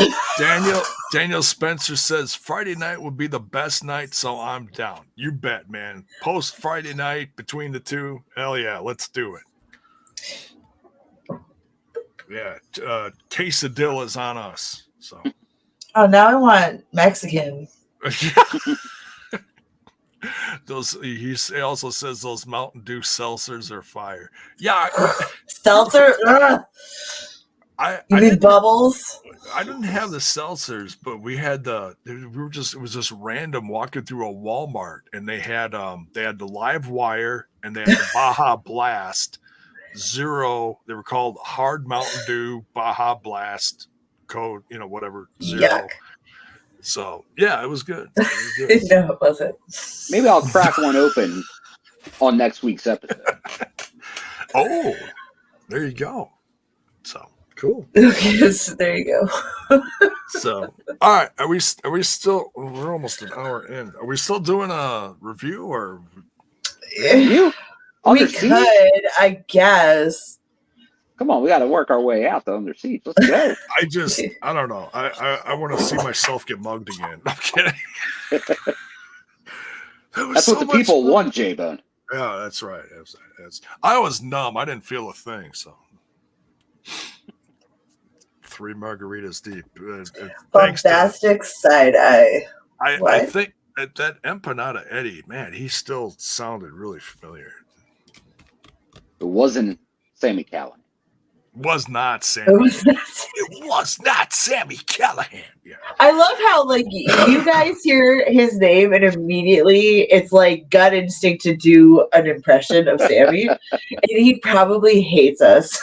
Daniel Spencer says Friday night would be the best night, so I'm down. You bet, man. Post Friday night between the two. Hell yeah, let's do it. Yeah, quesadilla's on us. So. Oh, now I want Mexican. He also says those Mountain Dew seltzers are fire. Yeah, seltzer. You mean bubbles? I didn't have the seltzers, but we had it was just random walking through a Walmart, and they had the Live Wire and they had the Baja Blast 0. They were called Hard Mountain Dew Baja Blast code, whatever 0. Yuck. So yeah, it was good. No, it wasn't. Maybe I'll crack one open on next week's episode. Oh, there you go. So cool. Okay, so there you go. So all right, are we still? We're almost an hour in. Are we still doing a review or? Review? We could, I guess. Come on, we got to work our way out the under seats. Let's go. I don't know. I want to see myself get mugged again. I'm kidding. That's what the people want, J-Bone. Yeah, that's right. I was numb. I didn't feel a thing. So 3 margaritas deep. Bombastic side eye. I think that Empanada Eddie, man, he still sounded really familiar. It wasn't Sammy Callahan. Was not Sammy. It was not Sammy Callahan. Yeah. I love how you guys hear his name and immediately it's like gut instinct to do an impression of Sammy, and he probably hates us.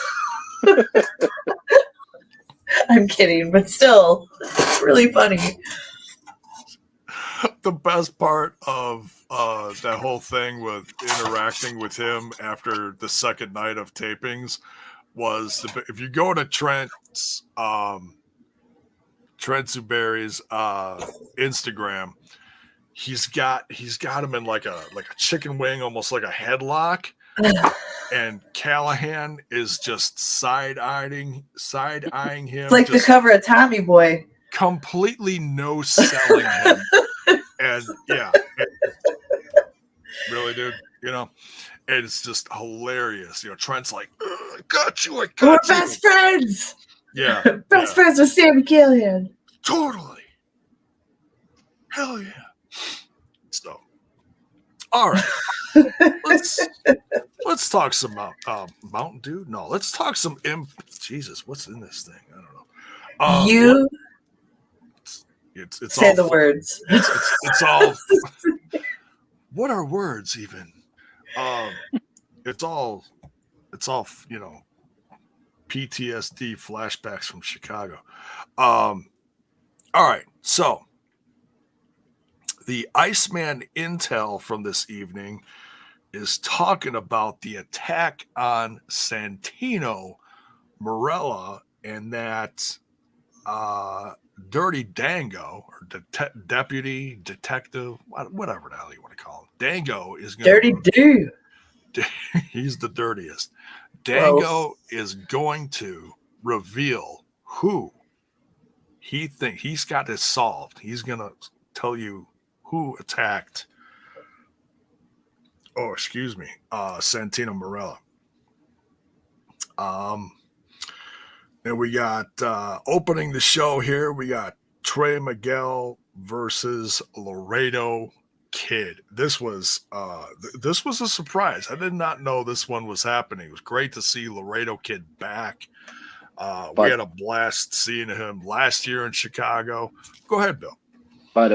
I'm kidding, but still, it's really funny. The best part of that whole thing with interacting with him after the second night of tapings was if you go to Trent Zuberi's Instagram, he's got him in like a chicken wing, almost like a headlock, and Callahan is just side eyeing him. It's like the cover of Tommy Boy. Completely no selling him. And yeah, really, dude, and it's just hilarious. Trent's like, I got you. We're best friends. Yeah. Best friends with Sammy Callahan. Totally. Hell yeah. So, all right. let's talk some Mountain Dew. No, let's talk some Jesus. What's in this thing? I don't know. It's say all the words. It's all. What are words even? It's all PTSD flashbacks from Chicago. All right, so the Iceman intel from this evening is talking about the attack on Santino Marella and that Dirty Dango or deputy detective, whatever the hell you want to call him. Dango is going Dirty do. He's the dirtiest. Dango is going to reveal who he thinks he's got this solved. He's going to tell you who attacked. Oh, excuse me, Santino Marella. And we got opening the show here. We got Trey Miguel versus Laredo Kid. This was a surprise. I did not know this one was happening. It was great to see Laredo Kid back. We had a blast seeing him last year in Chicago. Go ahead, Bill. But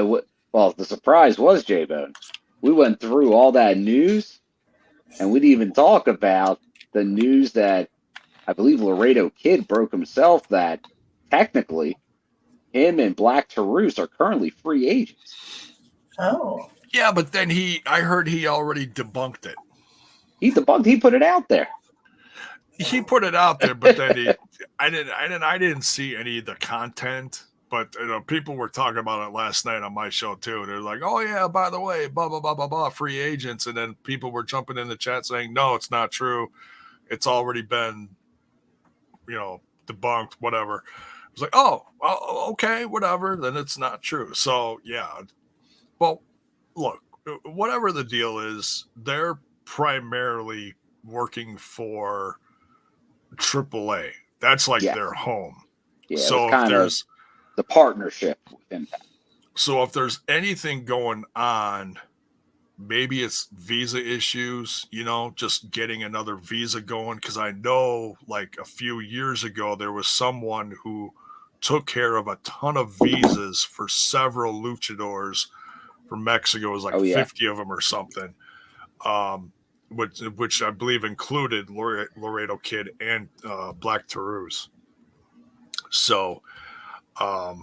the surprise was, J-Bone, we went through all that news, and we didn't even talk about the news that I believe Laredo Kid broke himself that technically him and Black Taurus are currently free agents. Oh. Yeah, but then I heard he already debunked it. He put it out there. He put it out there, but then I didn't see any of the content. But people were talking about it last night on my show too. They're like, "Oh yeah, by the way, blah blah blah blah blah, free agents." And then people were jumping in the chat saying, "No, it's not true. It's already been, debunked. Whatever." It was like, "Oh, well, okay, whatever. Then it's not true." So yeah. Well, look, whatever the deal is, they're primarily working for AAA. That's like their home. Yeah, so if there's the partnership with Impact. So if there's anything going on, maybe it's visa issues, just getting another visa going. Because I know like a few years ago, there was someone who took care of a ton of visas for several luchadors from Mexico. It was like 50 of them or something, which I believe included Laredo Kid and Black Taurus. So, I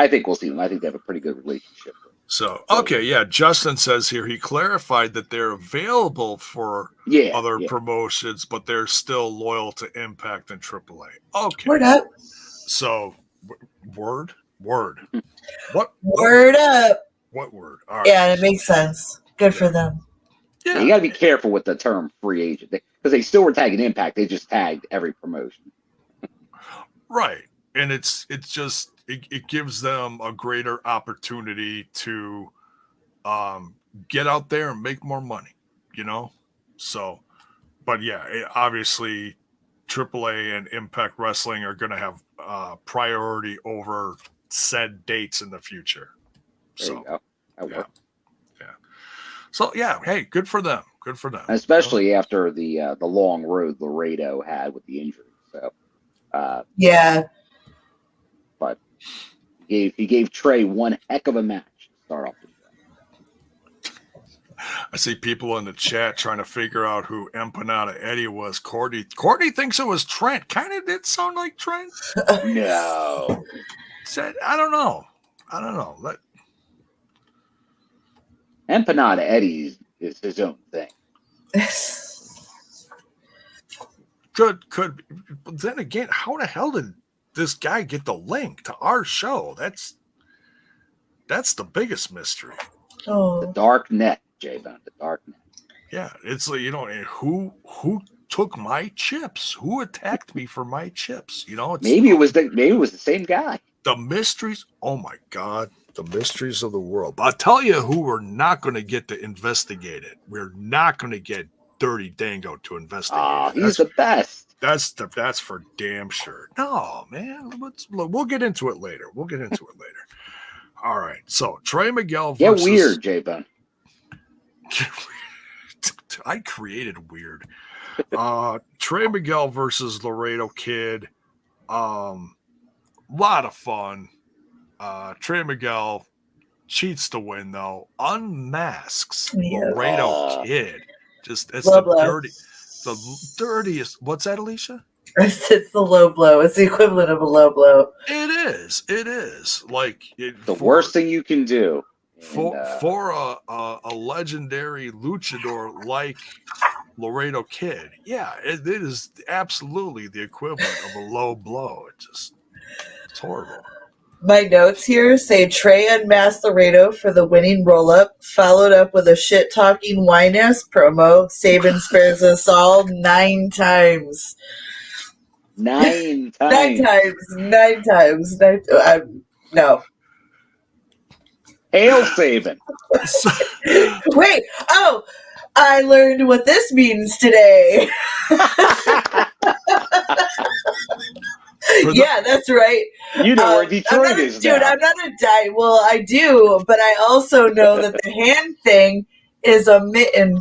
think we'll see them. I think they have a pretty good relationship. So, okay, yeah. Justin says here he clarified that they're available for other promotions, but they're still loyal to Impact and AAA. Okay. Word up. So, word? What? Word up. What word? All right. Yeah, it makes sense. Good for them. Yeah, you got to be careful with the term free agent because they still were tagging Impact. They just tagged every promotion. Right. And it gives them a greater opportunity to get out there and make more money, So, but yeah, obviously AAA and Impact Wrestling are going to have priority over said dates in the future. There you go. Yeah. So yeah, hey, good for them. Good for them. Especially after the long road Laredo had with the injury. So but he gave Trey one heck of a match to start off the show. I see people in the chat trying to figure out who Empanada Eddie was. Courtney thinks it was Trent. Kind of did sound like Trent. No. Said I don't know. Empanada Eddie is his own thing. Could, but then again, how the hell did this guy get the link to our show? That's the biggest mystery. Oh, the dark net, J-Bone, the dark net. Yeah, it's like who took my chips? Who attacked me for my chips? Maybe it was the same guy. The mysteries. Oh my God. The mysteries of the world. But I'll tell you who we're not going to get to investigate it. We're not going to get Dirty Dango to investigate it. He's the best. That's for damn sure. No, man. We'll get into it later. All right. So Trey Miguel versus. Get weird, J-Bone. I created weird. Trey Miguel versus Laredo Kid. Lot of fun. Trey Miguel cheats to win though. Unmasks Laredo Kid. Just it's the dirtiest. What's that, Alicia? It's the low blow. It's the equivalent of a low blow. It is. Like the worst thing you can do. For a legendary luchador like Laredo Kid, yeah, it is absolutely the equivalent of a low blow. It's horrible. My notes here say Trey unmasked Laredo for the winning roll-up, followed up with a shit-talking wine-ass promo. Saban spares us all 9 times. 9 times. 9 times. No. Hail Saban. Wait. Oh, I learned what this means today. Yeah, that's right. You know where Detroit is now. Dude, I'm not a die. Well, I do, but I also know that the hand thing is a mitten.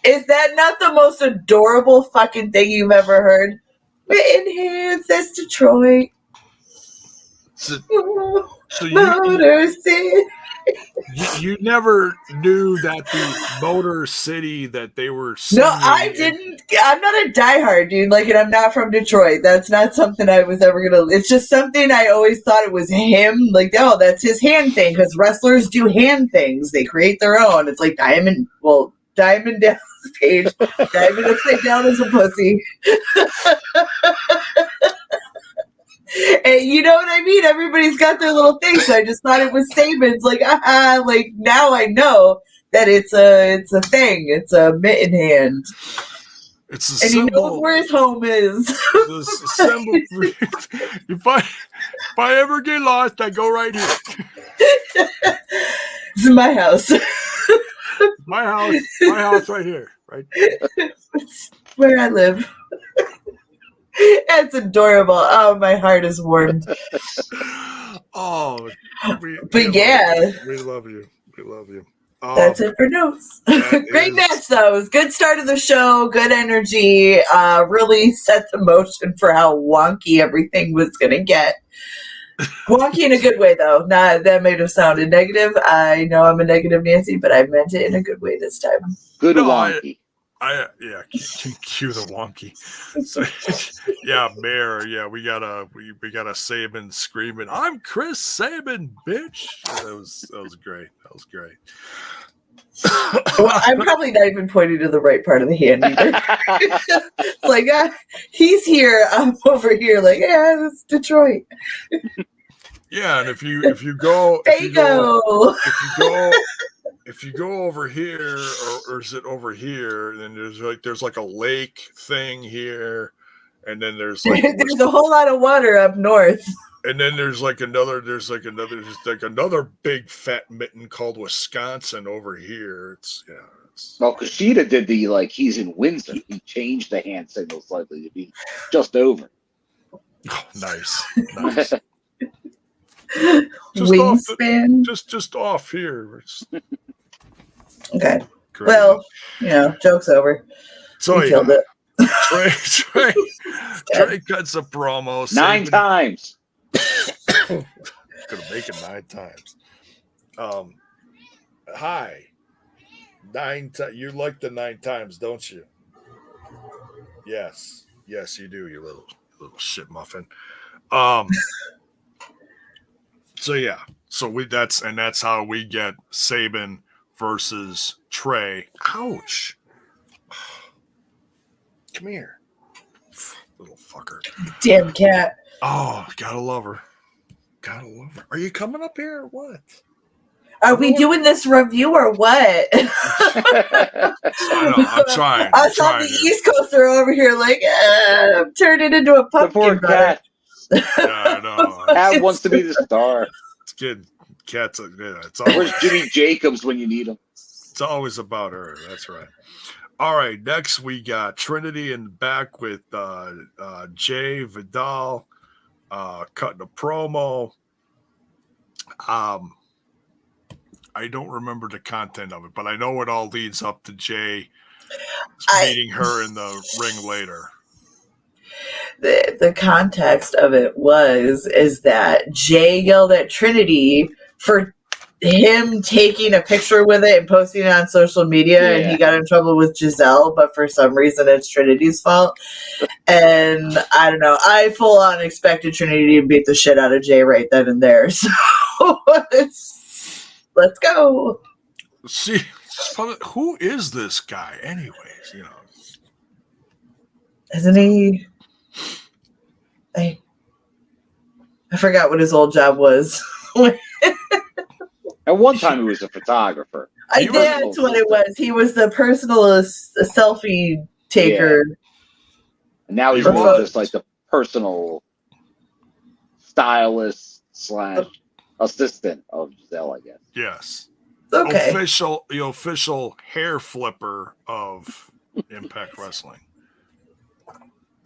Is that not the most adorable fucking thing you've ever heard? Mitten hands, that's Detroit. So Motor City. You never knew that the Motor City that they were singing. No, I didn't. I'm not a diehard, dude. Like, and I'm not from Detroit. That's not something I was ever gonna. It's just something I always thought it was him. Like, oh, that's his hand thing because wrestlers do hand things. They create their own. It's like Diamond down stage. Diamond upside down is a pussy. And you know what I mean? Everybody's got their little thing, so I just thought it was Saban's. Like, like now I know that it's a thing. It's a mitten hand. It's a and symbol. He knows where his home is. It's a symbol. If I ever get lost, I go right here. It's my house. My house right here. Right. It's where I live. It's adorable. Oh, my heart is warmed. Oh, we love you. We love you. That's it for notes. Great match, though. It was good start of the show. Good energy. Really set the motion for how wonky everything was going to get. Wonky in a good way, though. Not that made it sounded negative. I know I'm a negative Nancy, but I meant it in a good way this time. Good wonky. Cue the wonky. So, yeah, Mayor. Yeah, we got a Saban screaming, "I'm Chris Saban, bitch!" That was great. That was great. Well, I'm probably not even pointing to the right part of the hand either. It's like, he's here, I'm over here. Like, yeah, it's Detroit. Yeah, and if you go over here, or is it over here? Then there's like a lake thing here, and then there's a whole lot of water up north. And then there's another big fat mitten called Wisconsin over here. Well, Kushida did the he's in Windsor. He changed the hand signal slightly to be just over. Oh, nice. Wingspan. Just off here. Okay. Great. Well, joke's over. So you killed it. Trey cuts a promo. 9 times. Gonna make it 9 times. Hi. 9 times. You like the 9 times, don't you? Yes, you do. You little shit muffin. So yeah. So that's how we get Saban versus Trey. Ouch. Come here, little fucker. Damn cat. Oh, gotta love her. Are you coming up here or what? Are we doing this review or what? I know, I'm trying. I saw the East Coaster over here I'm turning into a pumpkin. The poor cat. Yeah, I know. Cat wants to be the star. It's good. Cat's it's always, where's Jimmy Jacobs when you need him? It's always about her. That's right. All right, next we got Trinity in the back with Jay Vidal cutting a promo. I don't remember the content of it, but I know it all leads up to Jay meeting her in the ring later. The context of it is that Jay yelled at Trinity for him taking a picture with it and posting it on social media, and he got in trouble with Giselle, but for some reason it's Trinity's fault. And I don't know, I full on expected Trinity to beat the shit out of Jay right then and there. So let's go. See, who is this guy anyways? You know, isn't he? I forgot what his old job was. At one time, he was a photographer. That's what it was. He was the personal selfie taker. Yeah. And now he's more just like the personal stylist / assistant of Giselle, I guess. Yes. Okay. The official hair flipper of Impact Wrestling.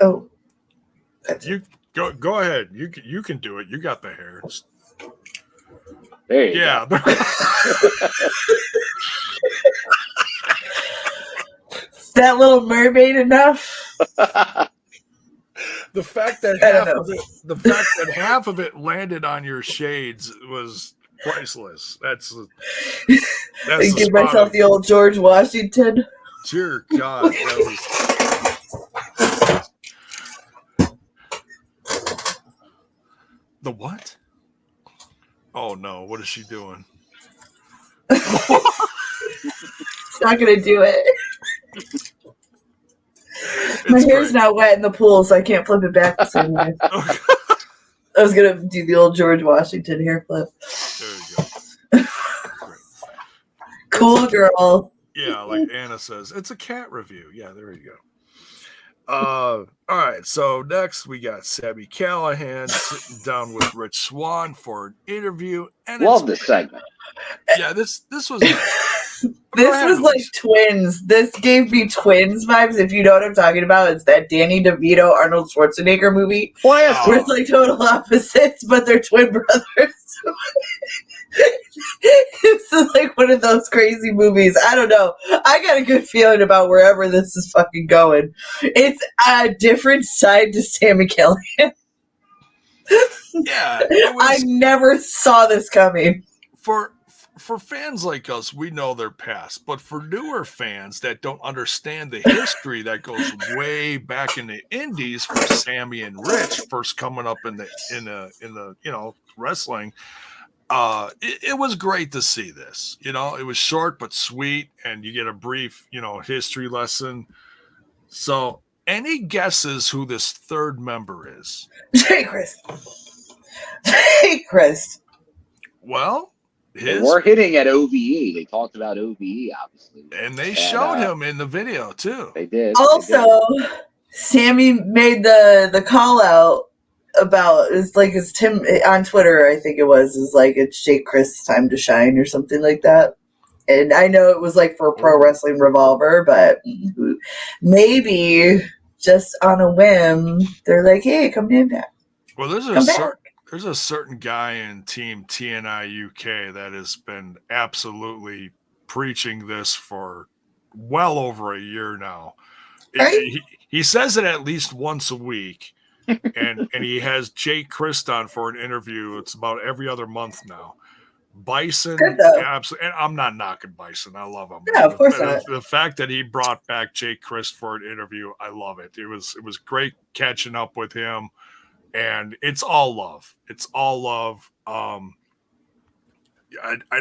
Oh. You go ahead. You can do it. You got the hair. There you go. That little mermaid enough? The fact that half of it landed on your shades was priceless. That's I give myself the old George Washington. Dear God, the what? Oh no, what is she doing? It's not gonna do it. My hair's not wet in the pool, so I can't flip it back the same way. I was gonna do the old George Washington hair flip. There you go. Cool girl. Yeah, like Anna says, it's a cat review. Yeah, there you go. All right, so next we got Sami Callihan sitting down with Rich Swann for an interview. And love this segment. Yeah, this was nice. This was like Twins. This gave me Twins vibes. If you know what I'm talking about, it's that Danny DeVito, Arnold Schwarzenegger movie. Where it's like total opposites, but they're twin brothers. It's like one of those crazy movies. I don't know. I got a good feeling about wherever this is fucking going. It's a different side to Sami Callihan. Yeah, I never saw this coming. For fans like us, we know their past, but for newer fans that don't understand the history that goes way back in the indies for Sami and Rich first coming up in the wrestling, it was great to see this. You know, it was short but sweet, and you get a brief, history lesson. So, any guesses who this third member is? Jay Christ. Well, we're hitting at OVE. They talked about OVE, obviously. And they showed him in the video, too. They did. Also, Sami made the call out about, it's Tim on Twitter, I think it was, is like, it's Jake Chris' time to shine or something like that. And I know it was like for Pro Wrestling Revolver, but maybe just on a whim, they're like, hey, come to Impact. Well, there's a certain guy in Team TNI UK that has been absolutely preaching this for well over a year now. Right? He says it at least once a week, and he has Jake Christ on for an interview. It's about every other month now. Bison, absolutely, and I'm not knocking Bison. I love him. Yeah, of course not. The fact that he brought back Jake Christ for an interview, I love it. It was great catching up with him. And it's all love. It's all love. I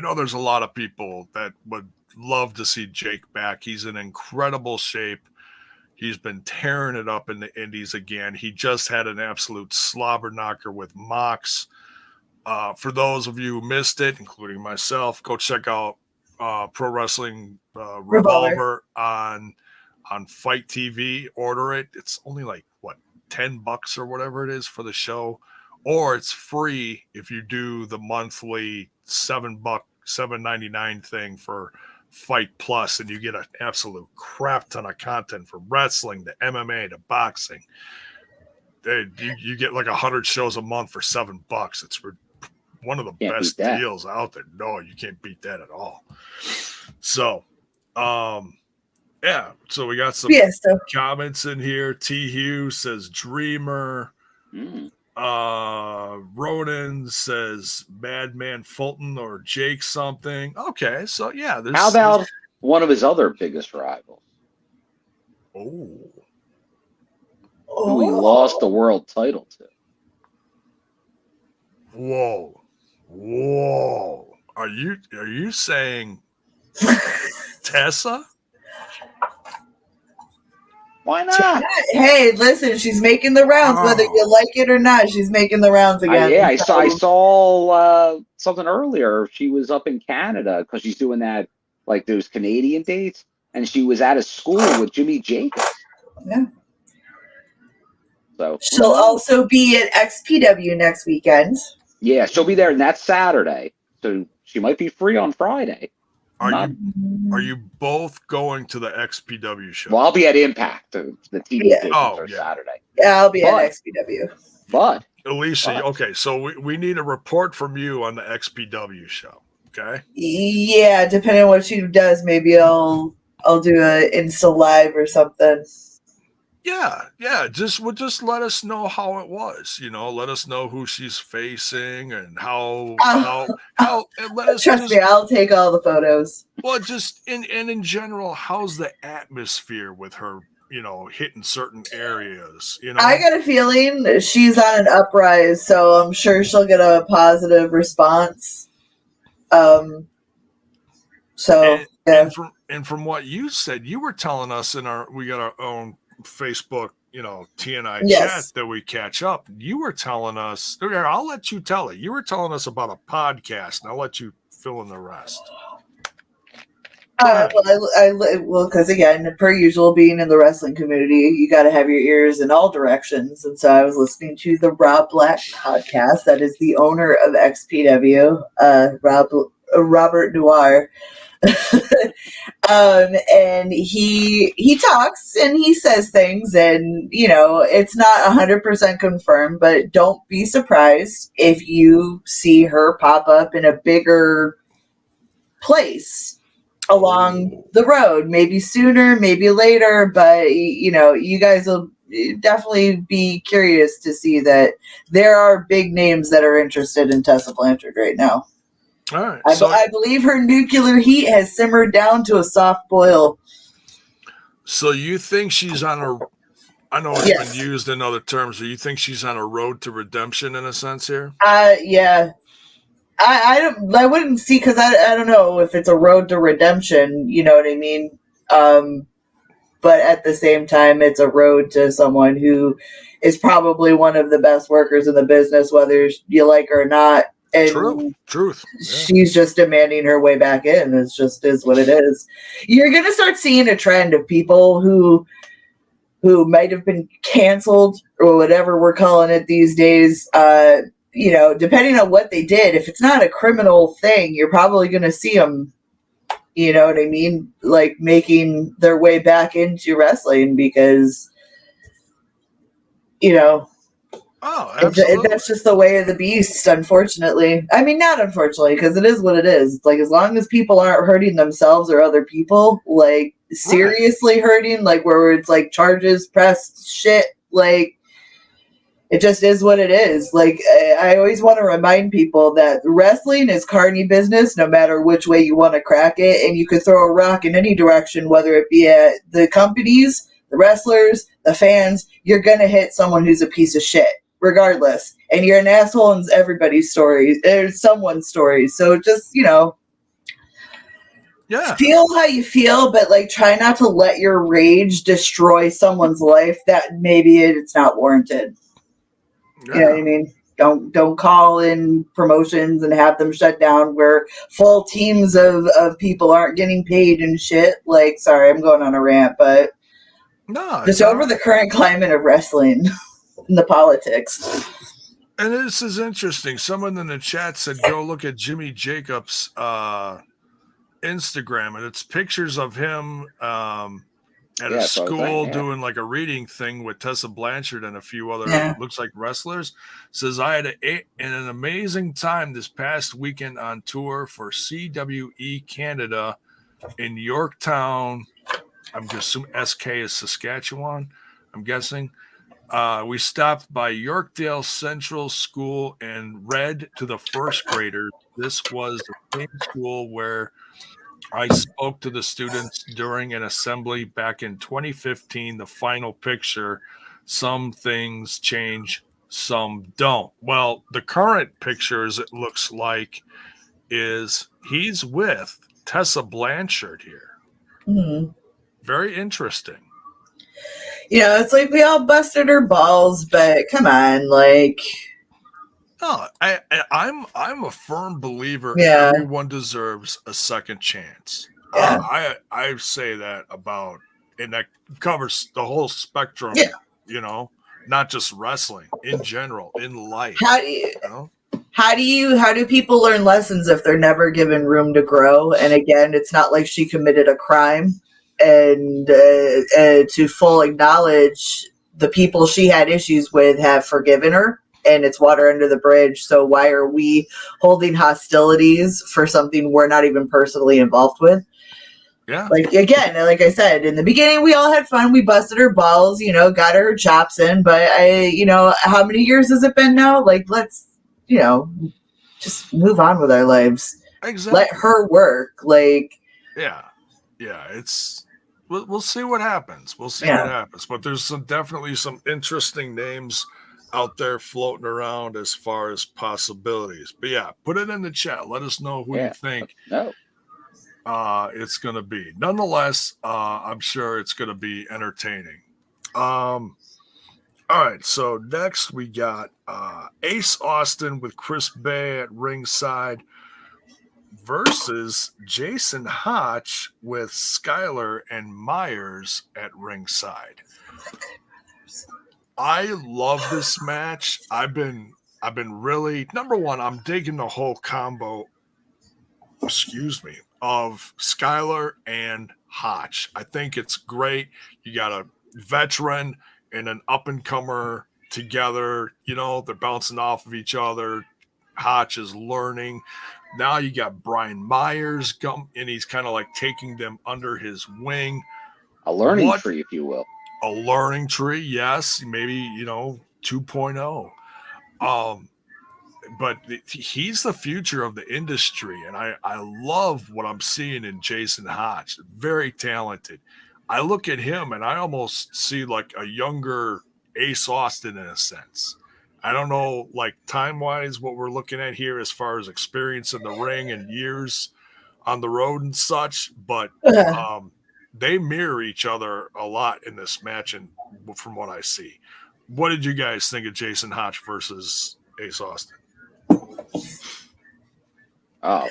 know there's a lot of people that would love to see Jake back. He's in incredible shape. He's been tearing it up in the indies again. He just had an absolute slobber knocker with Mox. For those of you who missed it, including myself, go check out Pro Wrestling Revolver on Fight TV. Order it. It's only like, $10 or whatever it is for the show, or it's free if you do the monthly $7.99 thing for Fight Plus, and you get an absolute crap ton of content from wrestling to MMA to boxing. You get like 100 shows a month for $7. It's one of the best deals out there. No, you can't beat that at all. So, yeah. So we got some comments in here. T. Hugh says Dreamer. Ronan says Madman Fulton or Jake something. Okay, so yeah. How about one of his other biggest rivals? Who he lost the world title to. Whoa. Are you saying Tessa? Why not? Hey, listen, she's making the rounds, whether you like it or not. She's making the rounds again. I saw something earlier. She was up in Canada because she's doing that, like those Canadian dates, and she was at a school with Jimmy Jacobs. Yeah. So she'll also be at XPW next weekend. Yeah, she'll be there, and that's Saturday. So she might be free on Friday. Are you both going to the XPW show? Well, I'll be at Impact. The TV stations are Saturday. Yeah, I'll be at XPW. But Alicia, okay, so we need a report from you on the XPW show. Okay. Yeah, depending on what she does, maybe I'll do a Insta Live or something. Yeah. Just let us know how it was. Let us know who she's facing and how. Let us trust me, I'll take all the photos. Well, just in general, how's the atmosphere with her? Hitting certain areas. I got a feeling that she's on an uprise, so I'm sure she'll get a positive response. And from what you said, you were telling us we got our own Facebook, TNI chat that we catch up. You were telling us, I'll let you tell it. You were telling us about a podcast, and I'll let you fill in the rest. Because again, per usual, being in the wrestling community, you got to have your ears in all directions. And so I was listening to the Rob Black podcast. That is the owner of XPW, Robert Noir. And he talks and he says things, and it's not 100% confirmed, but don't be surprised if you see her pop up in a bigger place along the road, maybe sooner, maybe later, but you guys will definitely be curious to see that there are big names that are interested in Tessa Blanchard right now. All right. I believe her nuclear heat has simmered down to a soft boil. So you think she's on I know it's been used in other terms, but you think she's on a road to redemption in a sense here? Yeah. I wouldn't see, because I don't know if it's a road to redemption, you know what I mean? But at the same time, it's a road to someone who is probably one of the best workers in the business, whether you like her or not. And Truth. She's just demanding her way back in. It just is what it is. You're going to start seeing a trend of people who might have been canceled or whatever we're calling it these days. Depending on what they did, if it's not a criminal thing, you're probably going to see them, you know what I mean? Like making their way back into wrestling because, that's just the way of the beast, unfortunately. I mean, not unfortunately, because it is what it is. Like, as long as people aren't hurting themselves or other people, like, seriously hurting, like, where it's, like, charges, pressed, shit, like, it just is what it is. Like, I always want to remind people that wrestling is carny business, no matter which way you want to crack it, and you could throw a rock in any direction, whether it be at the companies, the wrestlers, the fans, you're going to hit someone who's a piece of shit. Regardless, and you're an asshole in everybody's story. There's someone's story, so just feel how you feel, but like try not to let your rage destroy someone's life that maybe it's not warranted. You know what I mean? Don't call in promotions and have them shut down where full teams of people aren't getting paid and shit. Like, sorry, I'm going on a rant, but just over the current climate of wrestling. In the politics. And this is interesting. Someone in the chat said, go look at Jimmy Jacobs' Instagram Instagram, and it's pictures of him at Yeah, a so I was school saying, yeah. doing like a reading thing with Tessa Blanchard and a few other looks like wrestlers. Says I had an amazing time this past weekend on tour for CWE Canada in Yorktown. I'm assuming SK is Saskatchewan, I'm guessing. We stopped by Yorkdale Central School and read to the first graders. This was the same school where I spoke to the students during an assembly back in 2015. The final picture, some things change, some don't. Well, the current pictures, it looks like, is he's with Tessa Blanchard here. Mm-hmm. Very interesting. It's like we all busted her balls, but come on, like. No, I'm a firm believer everyone deserves a second chance. Yeah. I say that about, and that covers the whole spectrum, not just wrestling, in general, in life. How do people learn lessons if they're never given room to grow? And again, it's not like she committed a crime, and to full acknowledge the people she had issues with have forgiven her, and it's water under the bridge. So why are we holding hostilities for something we're not even personally involved with? Yeah. Like, again, like I said, in the beginning, we all had fun. We busted her balls, got her chops in. But how many years has it been now? Like, let's, just move on with our lives. Exactly. Let her work. Like, yeah. We'll see what happens. What happens. But there's definitely some interesting names out there floating around as far as possibilities. But yeah, put it in the chat. Let us know who you think it's going to be. Nonetheless, I'm sure it's going to be entertaining. All right, so next we got Ace Austin with Chris Bay at ringside versus Jason Hotch with Skyler and Myers at ringside. I love this match. I've been really, number one, I'm digging the whole combo, of Skyler and Hotch. I think it's great. You got a veteran and an up-and-comer together. They're bouncing off of each other. Hotch is learning. Now you got Brian Myers, and he's kind of like taking them under his wing. A learning tree, if you will. A learning tree, yes. Maybe, 2.0. But he's the future of the industry, and I love what I'm seeing in Jason Hotch. Very talented. I look at him, and I almost see like a younger Ace Austin in a sense. I don't know, like time-wise, what we're looking at here as far as experience in the ring and years on the road and such, but they mirror each other a lot in this match, and from what I see. What did you guys think of Jason Hotch versus Ace Austin? Oh,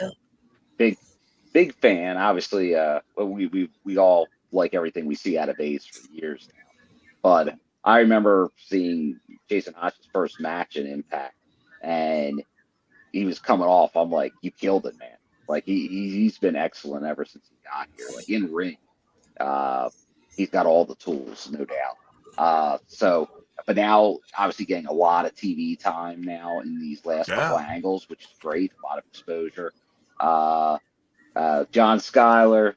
big fan. Obviously, we all like everything we see out of Ace for years now. But I remember seeing Jason Hotch's first match in Impact, and he was coming off. I'm like, you killed it, man. Like he's been excellent ever since he got here. Like in ring, he's got all the tools, no doubt. But now obviously getting a lot of TV time now in these last couple angles, which is great. A lot of exposure. John Skyler,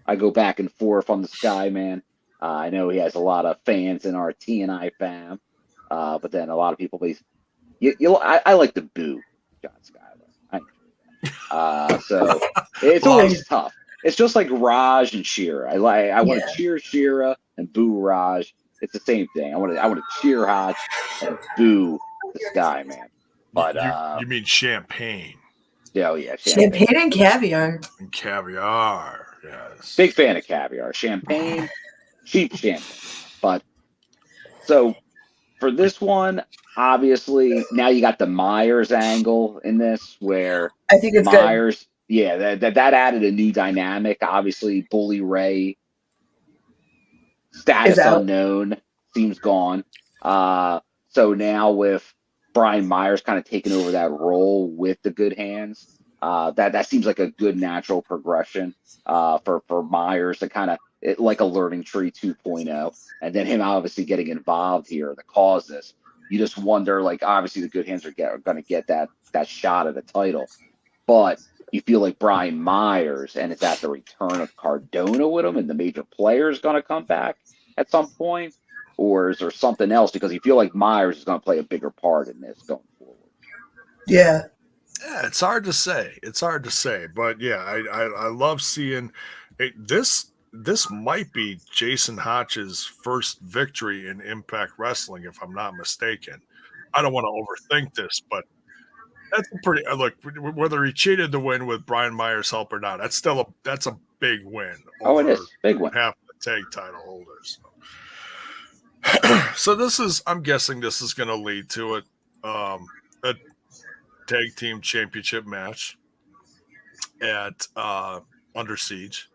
I go back and forth on the Sky Man. I know he has a lot of fans in our TNI fam, but then a lot of people, I like to boo John Skyler. I enjoy that. So it's always tough. It's just like Raj and Shira. I want to cheer Shira and boo Raj. It's the same thing. I want to cheer Hotch and boo the Sky Man. But you mean champagne? Yeah, yeah, champagne and caviar. And caviar, yes. Big fan of caviar. Champagne, cheap champagne. But so for this one, obviously now you got the Myers angle in this, where I think it's Myers. Good. Yeah, that added a new dynamic. Obviously, Bully Ray, status unknown, seems gone. So now with Brian Myers kind of taking over that role with the Good Hands, That seems like a good natural progression for Myers to kind of like a learning tree 2.0, and then him obviously getting involved here to cause this. You just wonder, like, obviously the good hands are going to get that shot at a title, but you feel like Brian Myers, and it's at the return of Cardona with him, and the major player is going to come back at some point, or is there something else? Because you feel like Myers is going to play a bigger part in this going forward. Yeah. Yeah, it's hard to say. It's hard to say, but yeah, I love seeing it. This might be Jason Hotch's first victory in Impact Wrestling, if I'm not mistaken. I don't want to overthink this, but that's a pretty look. Whether he cheated to win with Brian Myers' help or not, that's a big win. Oh, it is big win. Half the tag title holders. So I'm guessing this is going to lead to a tag team championship match at Under Siege.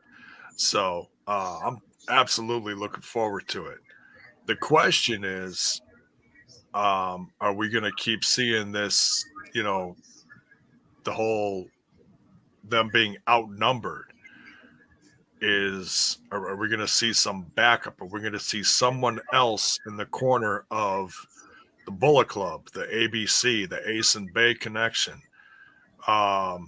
So I'm absolutely looking forward to it. The question is, are we going to keep seeing this, the whole them being outnumbered? Are we going to see some backup? Are we going to see someone else in the corner of the Bullet Club, the ABC, the Ace and Bay connection? Might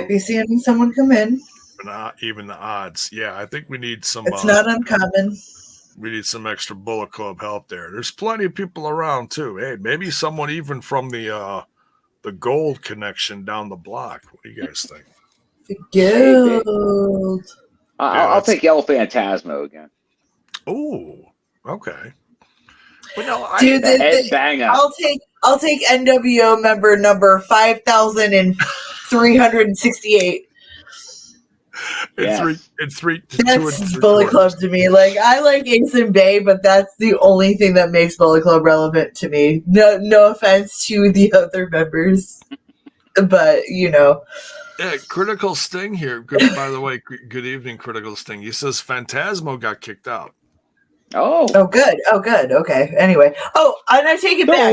be seeing someone come in. Not even the odds. Yeah, I think we need some. It's not uncommon. We need some extra Bullet Club help there. There's plenty of people around too. Hey, maybe someone even from the Gold connection down the block. What do you guys think? The Gold. I'll take El Phantasmo again. Oh, okay. But no, Dude, I'll take NWO member number 5,368. Yes. That's Bullet Club to me. Like, I like Ace and Bay, but that's the only thing that makes Bullet Club relevant to me. No offense to the other members, but Yeah, Critical Sting here. Good, by the way, good evening, Critical Sting. He says Phantasmo got kicked out. Oh, good. Okay. Anyway. Oh, and I take it back. I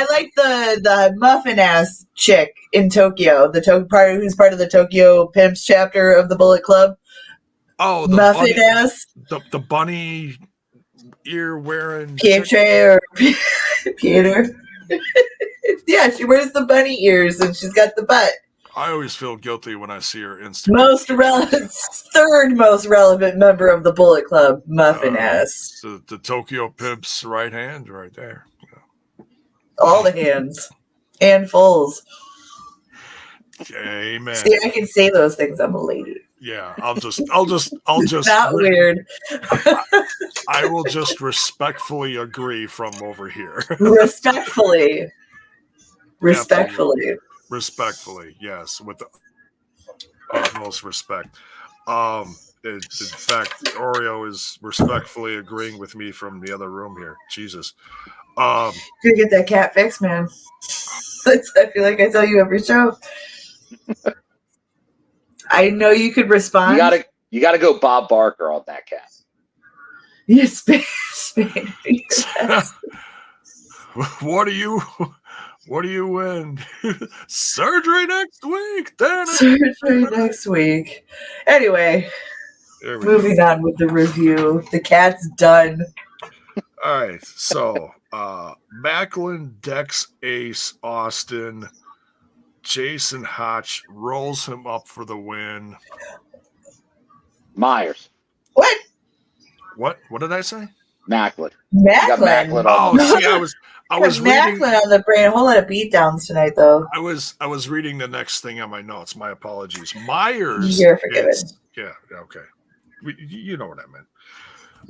like the muffin ass chick in Tokyo, who's part of the Tokyo Pimps chapter of the Bullet Club. Oh, the muffin ass. The bunny ear wearing Pietre or Peter. Yeah, she wears the bunny ears and she's got the butt. I always feel guilty when I see her Instagram. Third most relevant member of the Bullet Club, muffin ass. The Tokyo Pimps right hand right there. All the hands. Handfuls. Amen. See, I can say those things. I'm a lady. Yeah, I'll just not weird. I will just respectfully agree from over here. Respectfully, yes, with the utmost respect. In fact, Oreo is respectfully agreeing with me from the other room here. Jesus. Gonna get that cat fixed, man. I feel like I tell you every show. I know you could respond. You gotta go Bob Barker on that cat. Yes, What do you win? Surgery next week. Surgery next week. Anyway, moving on with the review. The cat's done. All right. So, Macklin decks Ace Austin. Jason Hotch rolls him up for the win. Myers. What did I say? Macklin. Macklin. Oh, see, I was reading Macklin on the brain. A whole lot of beatdowns tonight, though. I was reading the next thing on my notes. My apologies. Myers. You're forgiven. Yeah. Okay. You know what I meant.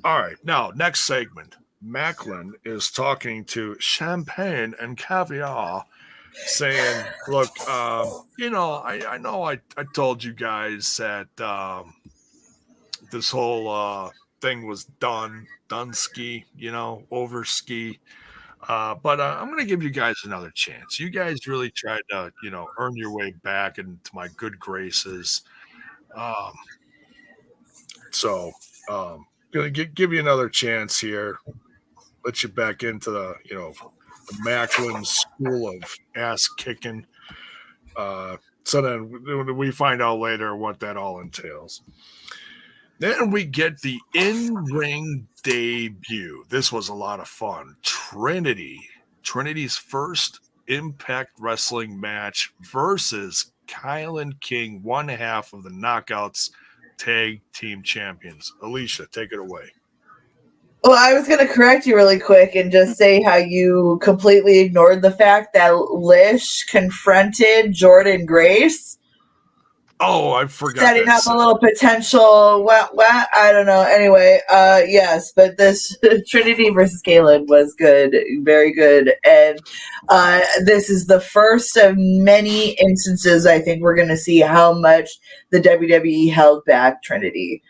All right. Now, next segment. Macklin is talking to Champagne and Caviar, saying, "Look, I know I told you guys that this whole thing was done ski, over ski. But I'm going to give you guys another chance. You guys really tried to, earn your way back into my good graces. So going to give you another chance here. Let you back into the, the Macklin school of ass kicking. So then we find out later what that all entails. Then we get the in-ring debut. This was a lot of fun. Trinity's first Impact Wrestling match versus KiLynn King, one half of the Knockouts Tag Team Champions. Alicia, take it away. Well, I was going to correct you really quick and just say how you completely ignored the fact that Lish confronted Jordan Grace. Oh, I forgot. Setting up a little potential, I don't know. Anyway, yes, but this Trinity versus KiLynn was good, very good. And this is the first of many instances I think we're going to see how much the WWE held back Trinity.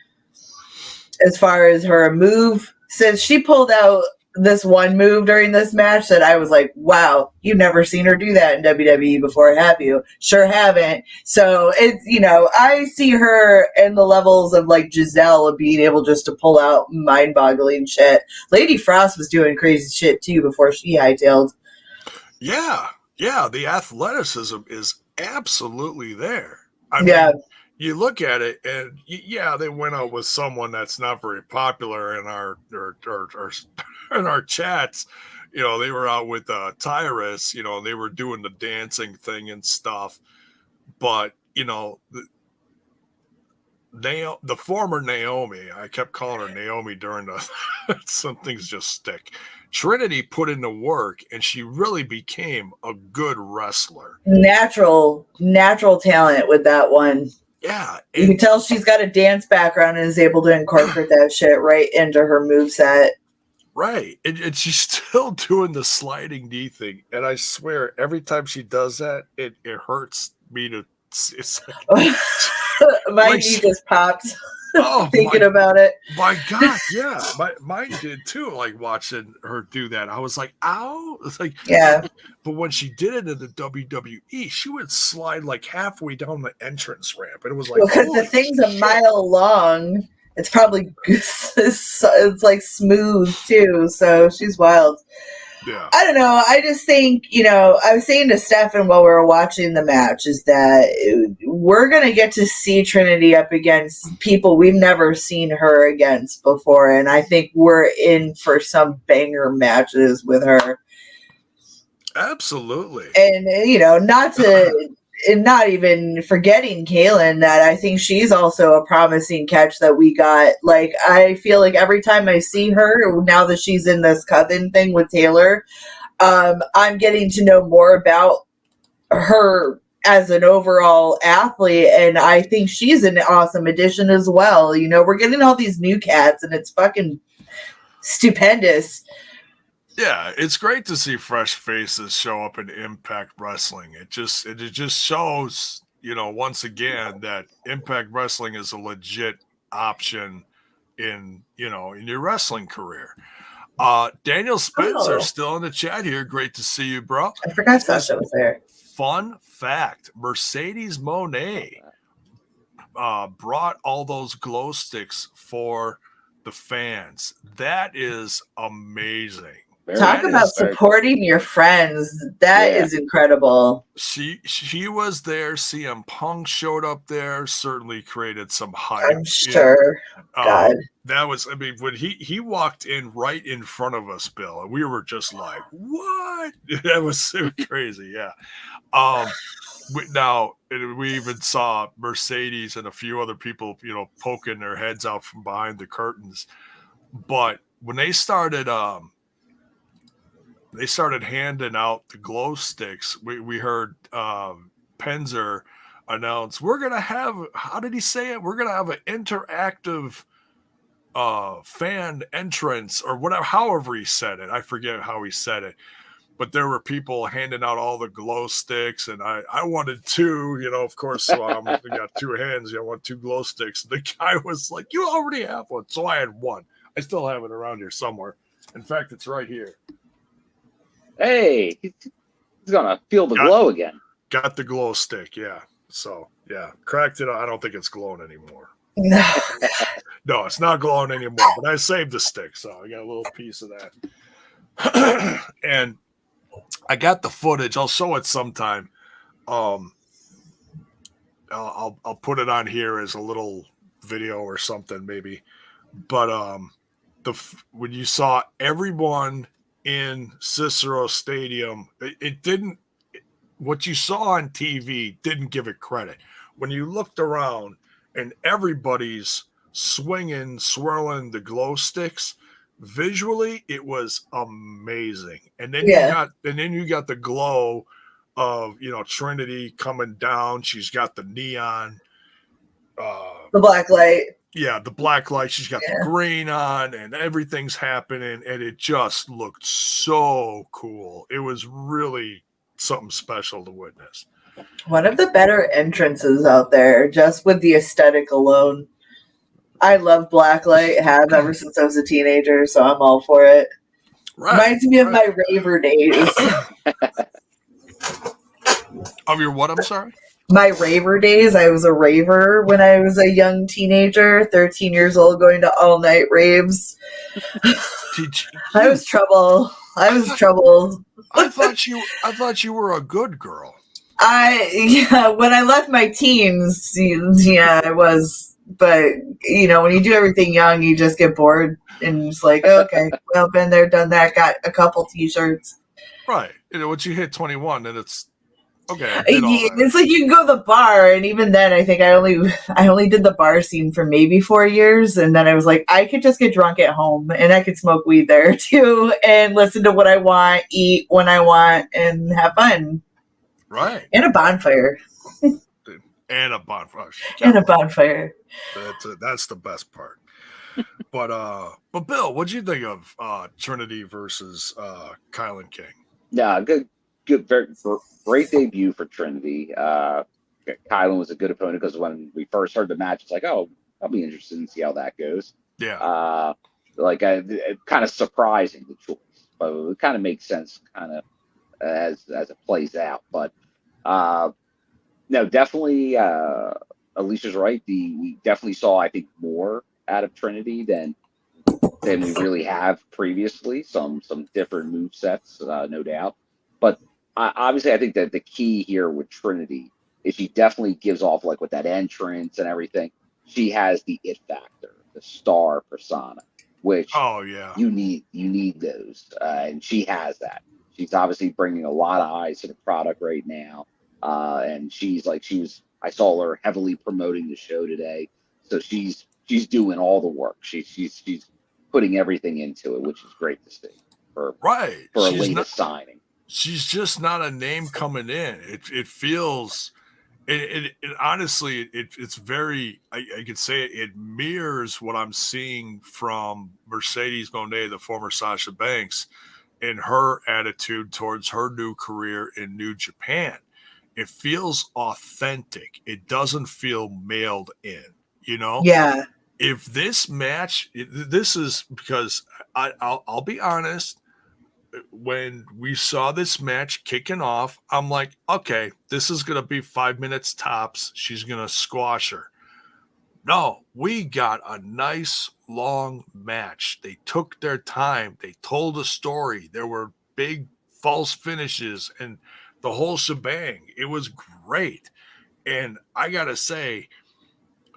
As far as her move, since she pulled out this one move during this match that I was like, wow, you've never seen her do that in WWE before, have you? Sure haven't. So it's, I see her in the levels of like Giselle of being able just to pull out mind-boggling shit. Lady Frost was doing crazy shit too before she hightailed. Yeah, the athleticism is absolutely there. I mean, you look at it, and they went out with someone that's not very popular in our in our chats. They were out with Tyrus. They were doing the dancing thing and stuff. But the former Naomi, I kept calling her Naomi during the some things just stick. Trinity put in the work, and she really became a good wrestler. Natural talent with that one. Yeah. You can tell she's got a dance background and is able to incorporate that shit right into her moveset. Right. And she's still doing the sliding knee thing. And I swear, every time she does that, it hurts me to... It's like, my knee just popped thinking about it. My God, yeah. Mine did too, like watching her do that. I was like, ow. It's like, yeah. But when she did it in the WWE, she would slide like halfway down the entrance ramp. And it was like, because the thing's a mile long. It's probably it's like smooth too. So she's wild. Yeah. I don't know. I just think, I was saying to Stefan while we were watching the match is that we're going to get to see Trinity up against people we've never seen her against before. And I think we're in for some banger matches with her. Absolutely. And, not even forgetting KiLynn, that I think she's also a promising catch that we got. Like, I feel like every time I see her, now that she's in this Coven thing with Taylor, I'm getting to know more about her as an overall athlete, and I think she's an awesome addition as well. We're getting all these new cats, and it's fucking stupendous. Yeah, it's great to see fresh faces show up in Impact Wrestling. It just shows, once again that Impact Wrestling is a legit option in your wrestling career. Daniel Spencer still in the chat here. Great to see you, bro. I forgot Sasha was there. Fun fact: Mercedes Moné brought all those glow sticks for the fans. That is amazing. Talk about supporting your friends. That is incredible. She was there. CM Punk showed up there. Certainly created some hype. I'm sure. God. That was, when he walked in right in front of us, Bill, and we were just like, what? That was so crazy. Yeah. Now, we even saw Mercedes and a few other people, poking their heads out from behind the curtains. But when they started handing out the glow sticks, we heard Penzer announce, we're going to have, how did he say it? We're going to have an interactive fan entrance or whatever, however he said it. I forget how he said it. But there were people handing out all the glow sticks, and I wanted two, of course, so I got two hands. I want two glow sticks. The guy was like, you already have one. So I had one. I still have it around here somewhere. In fact, it's right here. Hey, he's going to feel the glow again. Got the glow stick, yeah. So, yeah, cracked it. I don't think it's glowing anymore. No. No, it's not glowing anymore, but I saved the stick, so I got a little piece of that. And I got the footage. I'll show it sometime. I'll put it on here as a little video or something maybe. But when you saw everyone in Cicero Stadium, it didn't. What you saw on TV didn't give it credit. When you looked around and everybody's swinging, swirling the glow sticks, visually it was amazing. And then you got the glow of Trinity coming down. She's got the neon, the black light. Yeah, the black light. She's got the green on, and everything's happening, and it just looked so cool. It was really something special to witness. One of the better entrances out there, just with the aesthetic alone. I love blacklight, have ever since I was a teenager, so I'm all for it. Right, reminds me of my raver days. Of your what? I'm sorry? My raver days. I was a raver when I was a young teenager, 13 years old, going to all-night raves. I was trouble. I thought you were a good girl. When I left my teens, I was. But, when you do everything young, you just get bored and it's like, okay, well, been there, done that, got a couple t-shirts. Right. Once you hit 21, then it's okay. It's like you can go to the bar, and even then, I think I only did the bar scene for maybe 4 years, and then I was like, I could just get drunk at home, and I could smoke weed there too, and listen to what I want, eat when I want, and have fun. Right. And a bonfire. And a bonfire. And a bonfire. That's the best part. But Bill, what'd you think of Trinity versus KiLynn King? Yeah, good, very great debut for Trinity. KiLynn was a good opponent because when we first heard the match, it's like, oh, I'll be interested in see how that goes. Yeah. Kind of surprising the choice, but it kind of makes sense, kind of as it plays out. But no, definitely, Alicia's right. We definitely saw, I think, more out of Trinity than we really have previously. Some different move sets, no doubt. But obviously, I think that the key here with Trinity is she definitely gives off, like, with that entrance and everything, she has the it factor, the star persona, which you need those, and she has that. She's obviously bringing a lot of eyes to the product right now. And I saw her heavily promoting the show today. So she's doing all the work. She's putting everything into it, which is great to see for a latest signing. She's just not a name coming in. It feels, it honestly, it's very, I could say it mirrors what I'm seeing from Mercedes Moné, the former Sasha Banks, in her attitude towards her new career in New Japan. It feels authentic. It doesn't feel mailed in, Yeah. If this match, this is because I'll be honest, when we saw this match kicking off, I'm like, okay, this is going to be 5 minutes tops. She's going to squash her. No, we got a nice long match. They took their time. They told a story. There were big false finishes and the whole shebang. It was great. And I got to say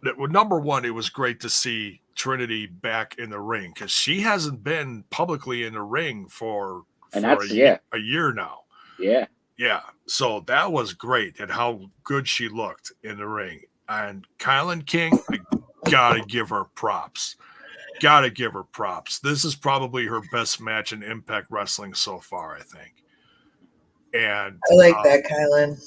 that, number one, it was great to see Trinity back in the ring because she hasn't been publicly in the ring for a year now. Yeah. Yeah. So that was great and how good she looked in the ring. And KiLynn King, I got to give her props. This is probably her best match in Impact Wrestling so far, I think. And I like that, KiLynn.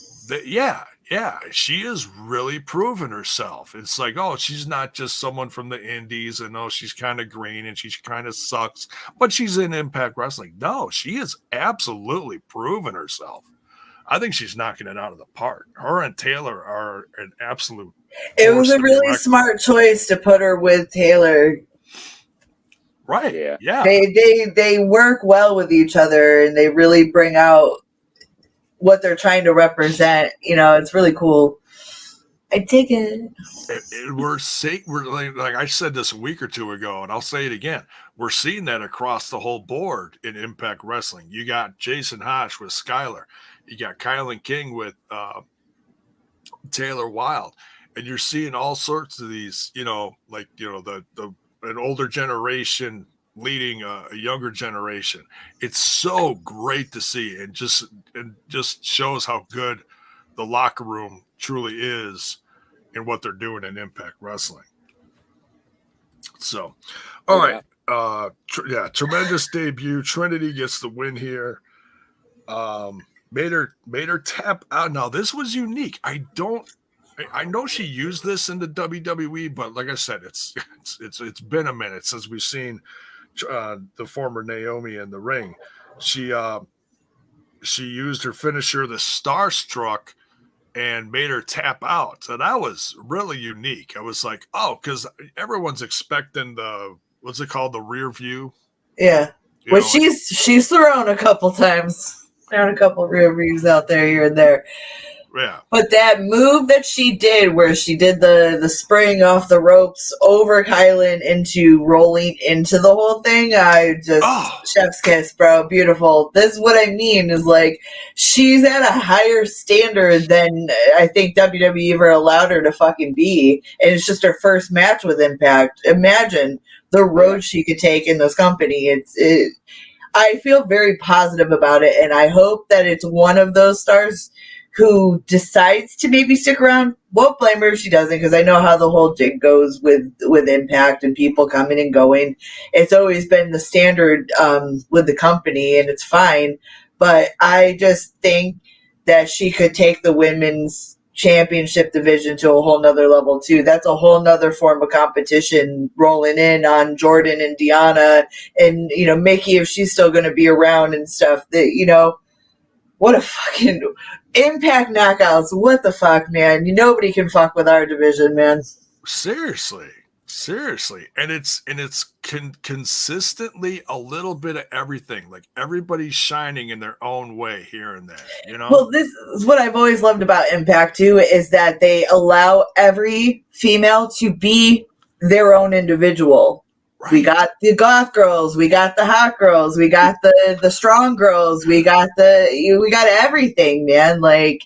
Yeah, she has really proven herself. It's like, oh, she's not just someone from the indies, and she's kind of green and she kind of sucks, but she's in Impact Wrestling. No, she has absolutely proven herself. I think she's knocking it out of the park. Her and Taylor are an absolute. It was a really smart choice to put her with Taylor. Right. Yeah. They work well with each other, and they really bring out what they're trying to represent. It's really cool. I dig it. We're like I said this a week or two ago, and I'll say it again. We're seeing that across the whole board in Impact Wrestling. You got Jason Hotch with Skyler. You got KiLynn King with Taylor Wilde, and you're seeing all sorts of these, like an older generation leading a younger generation. It's so great to see, and just shows how good the locker room truly is and what they're doing in Impact Wrestling. So, all right. Tremendous debut. Trinity gets the win here. Made her tap out. Now, this was unique. I know she used this in the WWE, but like I said, it's been a minute since we've seen the former Naomi in the ring. She used her finisher, the Starstruck, and made her tap out. So that was really unique. I was like, oh, because everyone's expecting what's it called, the rear view? Yeah. Which she's thrown a couple times. Thrown a couple rear views out there here and there. Yeah. But that move that she did, where she did the spring off the ropes over KiLynn into rolling into the whole thing, chef's kiss, bro. Beautiful. This is what I mean is like she's at a higher standard than I think WWE ever allowed her to fucking be. And it's just her first match with Impact. Imagine the road she could take in this company. I feel very positive about it, and I hope that it's one of those stars who decides to maybe stick around. Won't blame her if she doesn't, because I know how the whole jig goes with Impact and people coming and going. It's always been the standard with the company, and it's fine. But I just think that she could take the women's championship division to a whole nother level too. That's a whole nother form of competition rolling in on Jordan and Deanna and, Mickey, if she's still going to be around and stuff. That, what a fucking Impact knockouts. What the fuck, man? Nobody can fuck with our division, man. Seriously. And it's consistently a little bit of everything. Like everybody's shining in their own way here and there, Well, this is what I've always loved about Impact too, is that they allow every female to be their own individual. Right. We got the goth girls, we got the hot girls, we got the strong girls, we got everything, man. Like,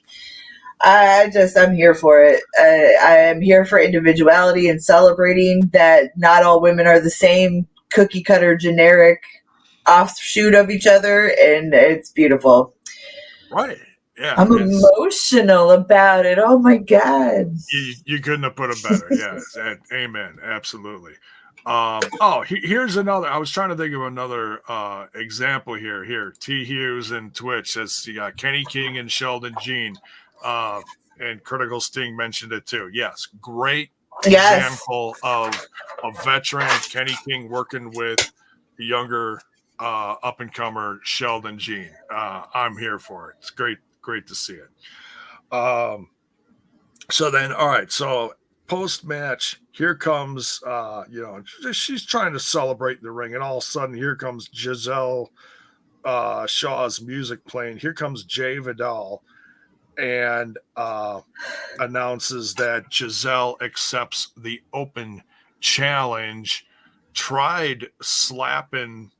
I'm here for it. I am here for individuality and celebrating that not all women are the same cookie cutter generic offshoot of each other, and it's beautiful. Right. Yeah. I'm emotional about it. Oh my God. You couldn't have put it better. Yes. Amen. Absolutely. Here's another. I was trying to think of another example here. T Hughes and Twitch says you got Kenny King and Sheldon Jean, and Critical Sting mentioned it too. Yes, great example of a veteran Kenny King working with the younger up and comer Sheldon Jean. I'm here for it. It's great to see it. So then, all right, so post match, here comes, she's trying to celebrate in the ring, and all of a sudden, here comes Giselle Shaw's music playing. Here comes Jay Vidal, and announces that Giselle accepts the open challenge. Tried slapping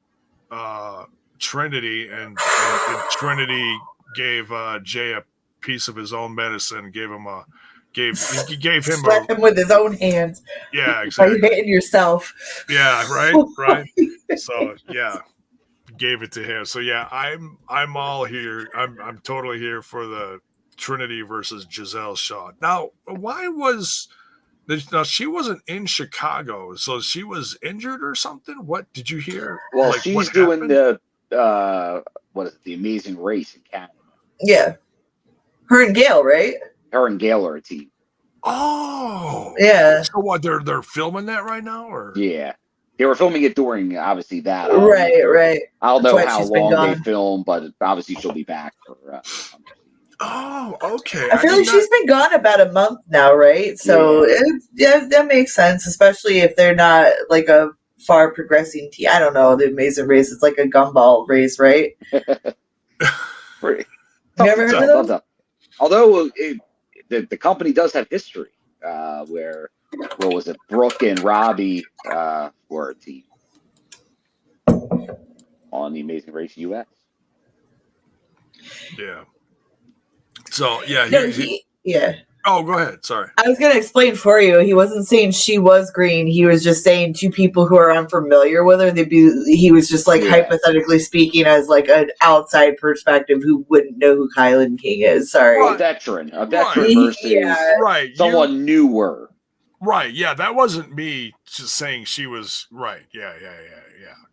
Trinity, and Trinity gave Jay a piece of his own medicine. Gave him slap him with his own hands. Yeah, exactly. By hitting yourself. Yeah, right. So yeah, gave it to him. So yeah, I'm all here. I'm totally here for the Trinity versus Giselle Shaw. Now, she wasn't in Chicago, so she was injured or something. What did you hear? Well, she's doing the Amazing Race in Canada. Yeah, her and Gail, right? Her and Gail are a team. Oh, yeah. So what? They're filming that right now, or yeah, they were filming it during obviously that. Right. I don't know how long they film, but obviously she'll be back for. Oh, okay. I feel like she's been gone about a month now, right? So that makes sense, especially if they're not like a far progressing team. I don't know, the Amazing Race. It's like a gumball race, right? Pretty. You ever heard of them? Although the company does have history, where what was it, Brooke and Robbie were a team on the Amazing Race US. Yeah. So yeah, yeah. Oh, go ahead. Sorry. I was going to explain for you. He wasn't saying she was green. He was just saying to people who are unfamiliar with her, he was just like hypothetically speaking as like an outside perspective who wouldn't know who KiLynn King is. Sorry. A veteran versus someone newer. Right. Yeah. That wasn't me just saying she was right. Yeah.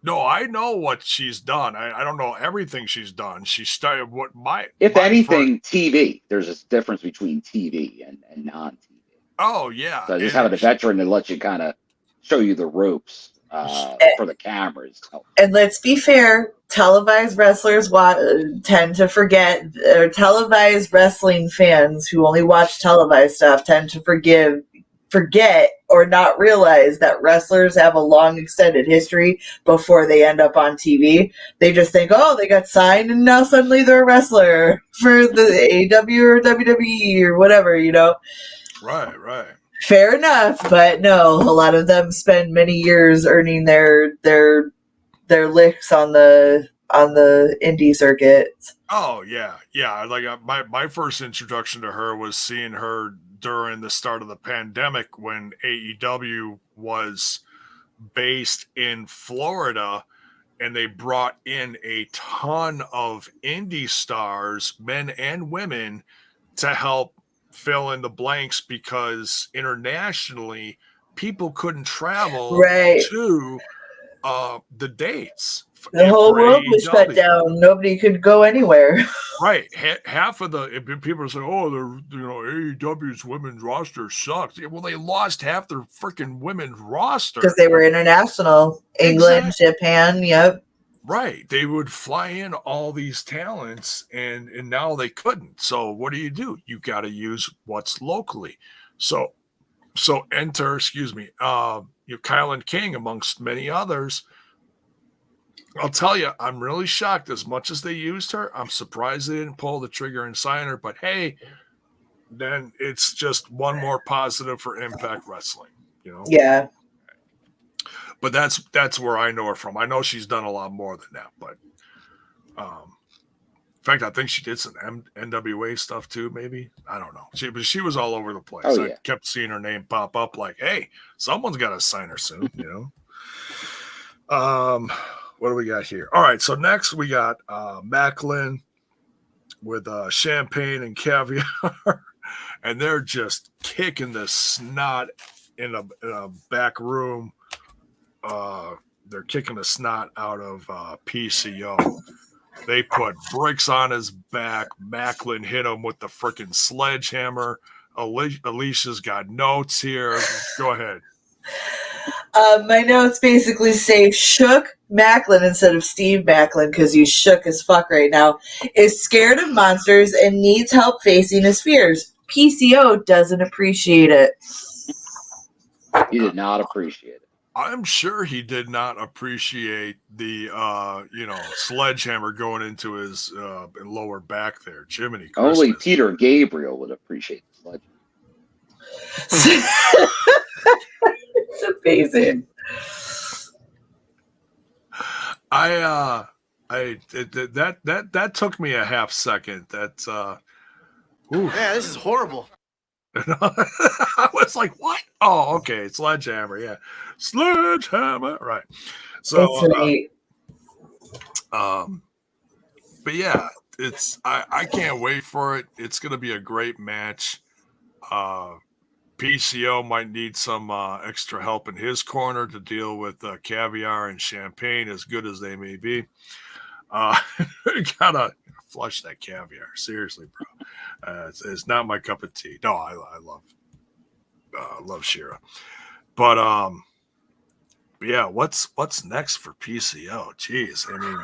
No, I know what she's done. I don't know everything she's done. She started TV. There's a difference between TV and non-TV. Oh, yeah. So just having a veteran to let you kind of show you the ropes for the cameras. And let's be fair, televised wrestlers tend to forget, or televised wrestling fans who only watch televised stuff tend to forget or not realize that wrestlers have a long extended history before they end up on TV. They just think, oh, they got signed and now suddenly they're a wrestler for the AEW or WWE or whatever, you know? Right. Fair enough, but no, a lot of them spend many years earning their licks on the indie circuit. Oh, yeah. Like my first introduction to her was seeing her during the start of the pandemic when AEW was based in Florida, and they brought in a ton of indie stars, men and women, to help fill in the blanks because internationally people couldn't travel to the dates. The whole world was shut down. Nobody could go anywhere. Right. Half of the people are saying, "Oh, AEW's women's roster sucks." Well, they lost half their freaking women's roster because they were international. England, Japan. Yep. Right. They would fly in all these talents, and now they couldn't. So what do? You got to use what's locally. So enter, KiLynn King amongst many others. I'll tell you, I'm really shocked. As much as they used her, I'm surprised they didn't pull the trigger and sign her. But hey, then it's just one more positive for Impact Wrestling, you know? Yeah. But that's where I know her from. I know she's done a lot more than that. But in fact, I think she did some NWA stuff too, maybe. I don't know. She was all over the place. Oh, yeah. I kept seeing her name pop up like, hey, someone's got to sign her soon, you know? What do we got here? All right, so next we got Macklin with champagne and caviar, and they're just kicking the snot in a back room. They're kicking the snot out of PCO. They put bricks on his back. Macklin hit him with the freaking sledgehammer. Alicia's got notes here. Go ahead. My notes basically say shook Macklin instead of Steve Macklin because he's shook as fuck right now, is scared of monsters and needs help facing his fears. PCO doesn't appreciate it. He did not appreciate it. I'm sure he did not appreciate the sledgehammer going into his lower back there. Jiminy Christmas. Only Peter Gabriel would appreciate the sledgehammer. It's amazing. That took me a half second. That's man, this is horrible. I was like, what? Oh, okay, sledgehammer, yeah. Sledgehammer, right. So but yeah, I can't wait for it. It's gonna be a great match. PCO might need some extra help in his corner to deal with caviar and champagne, as good as they may be. Gotta flush that caviar, seriously, bro. It's not my cup of tea. No, I love Shira, but yeah. What's next for PCO? Jeez, I mean,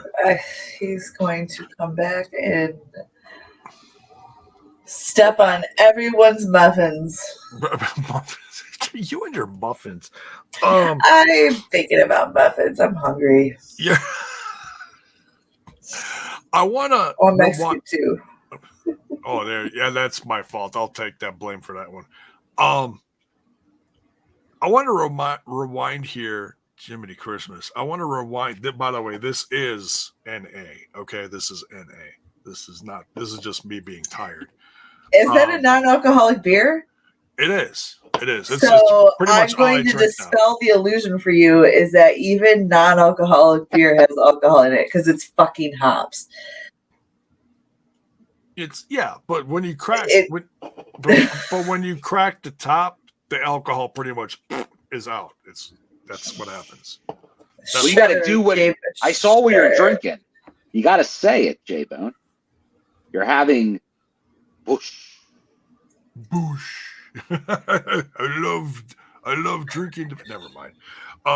he's going to come back and step on everyone's muffins. You and your muffins. I'm thinking about muffins. I'm hungry. Yeah. I want to. I'm Mexican too. Oh, there. Yeah, that's my fault. I'll take that blame for that one. I want to rewind here. Jiminy Christmas. I want to rewind. By the way, this is NA. Okay, this is NA. This is just me being tired. Is that a non-alcoholic beer? It is. It is. It's So pretty much I'm going to all I drink dispel the illusion for you is that even non-alcoholic beer has alcohol in it because it's fucking hops. It's but when you crack but when you crack the top, the alcohol pretty much is out. That's what happens. Well, you got to do what I saw what you're drinking. You got to say it, J-Bone. You're having Bush. I love drinking. Never mind.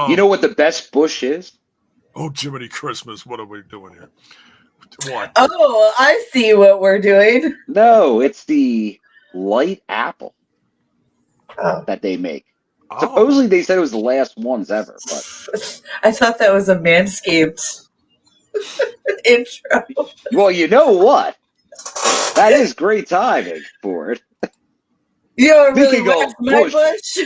You know what the best Bush is? Oh, Jiminy Christmas! What are we doing here? What? Oh, I see what we're doing. No, it's the light apple that they make. Oh. Supposedly, they said it was the last ones ever, but I thought that was a Manscaped intro. Well, you know what? That is great timing for it. You know, really wet my bush.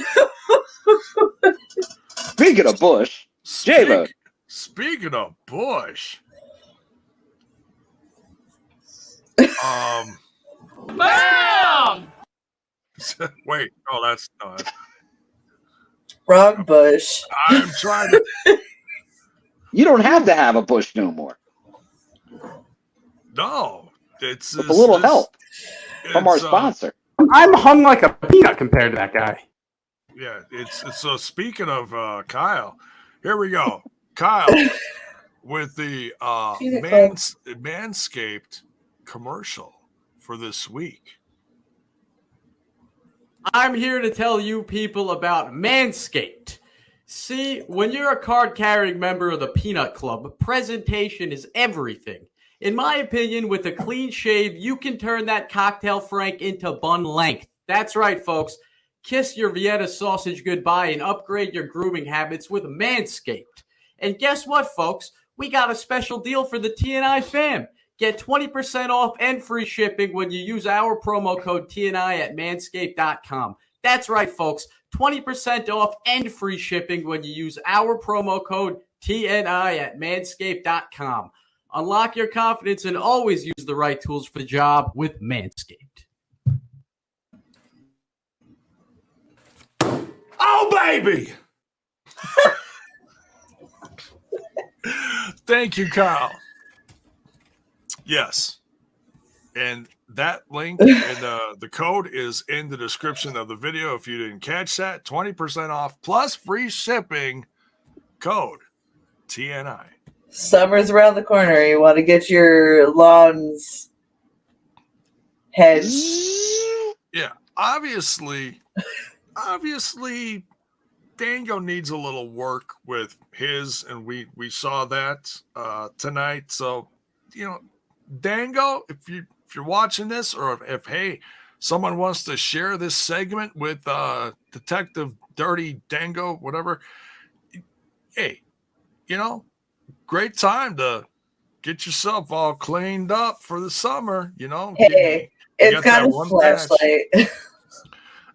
Speaking of Bush, J-Bo. Speaking of Bush, Bam! Wait, that's wrong Bush. I'm trying to. You don't have to have a Bush no more. No, it's with a little help from our sponsor. I'm hung like a peanut compared to that guy. Yeah, it's so. Speaking of Kyle, here we go. Kyle with the Manscaped commercial for this week. I'm here to tell you people about Manscaped. See, when you're a card-carrying member of the Peanut Club, presentation is everything. In my opinion, with a clean shave, you can turn that cocktail Frank into bun length. That's right, folks. Kiss your Vienna sausage goodbye and upgrade your grooming habits with Manscaped. And guess what, folks? We got a special deal for the TNI fam. Get 20% off and free shipping when you use our promo code TNI at manscaped.com. That's right, folks. 20% off and free shipping when you use our promo code TNI at manscaped.com. Unlock your confidence and always use the right tools for the job with Manscaped. Oh, baby! Thank you, Kyle. Yes. And that link and the code is in the description of the video. If you didn't catch that, 20% off plus free shipping. Code TNI. Summer's around the corner. You want to get your lawns hedged. Yeah. Obviously, Dango needs a little work with his, and we saw that tonight. So, Dango, if you're watching this, or if hey, someone wants to share this segment with Detective Dirty Dango, whatever, hey, great time to get yourself all cleaned up for the summer. Hey, it's got a flashlight.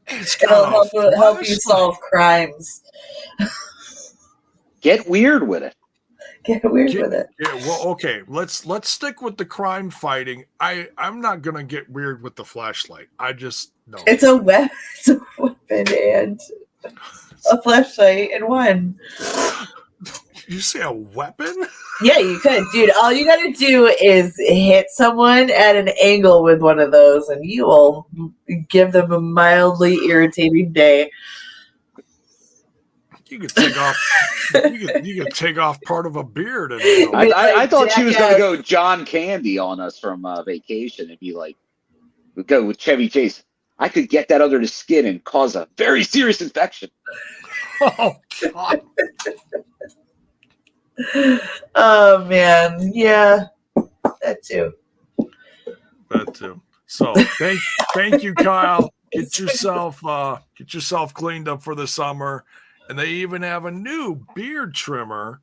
It'll help you solve crimes. Get weird with it. Get weird with it. Yeah, well, okay. Let's stick with the crime fighting. I'm not gonna get weird with the flashlight. I just know it's a weapon. It's a weapon and a flashlight in one. You say a weapon? Yeah, you could, dude. All you gotta do is hit someone at an angle with one of those, and you will give them a mildly irritating day. You could take off. you could take off part of a beard. And I thought she was going to go John Candy on us from Vacation and be like, we go with Chevy Chase. I could get that under the skin and cause a very serious infection. Oh God. Oh man, yeah, that too. So thank you, Kyle. Get yourself cleaned up for the summer. And they even have a new beard trimmer.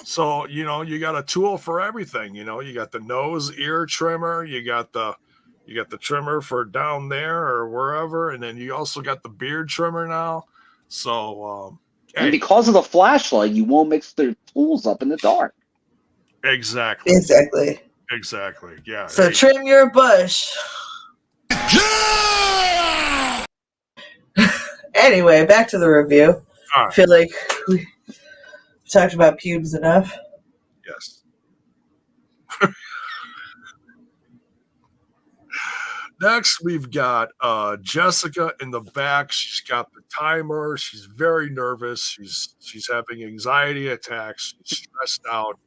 So, you got a tool for everything. You got the nose ear trimmer, you got the trimmer for down there or wherever, and then you also got the beard trimmer now. So and because of the flashlight, you won't mix their tools up in the dark. Exactly. Yeah. So trim your bush. Anyway, back to the review. Right. I feel like we talked about pubes enough. Yes. Next, we've got Jessica in the back. She's got the timer. She's very nervous. She's having anxiety attacks. She's stressed out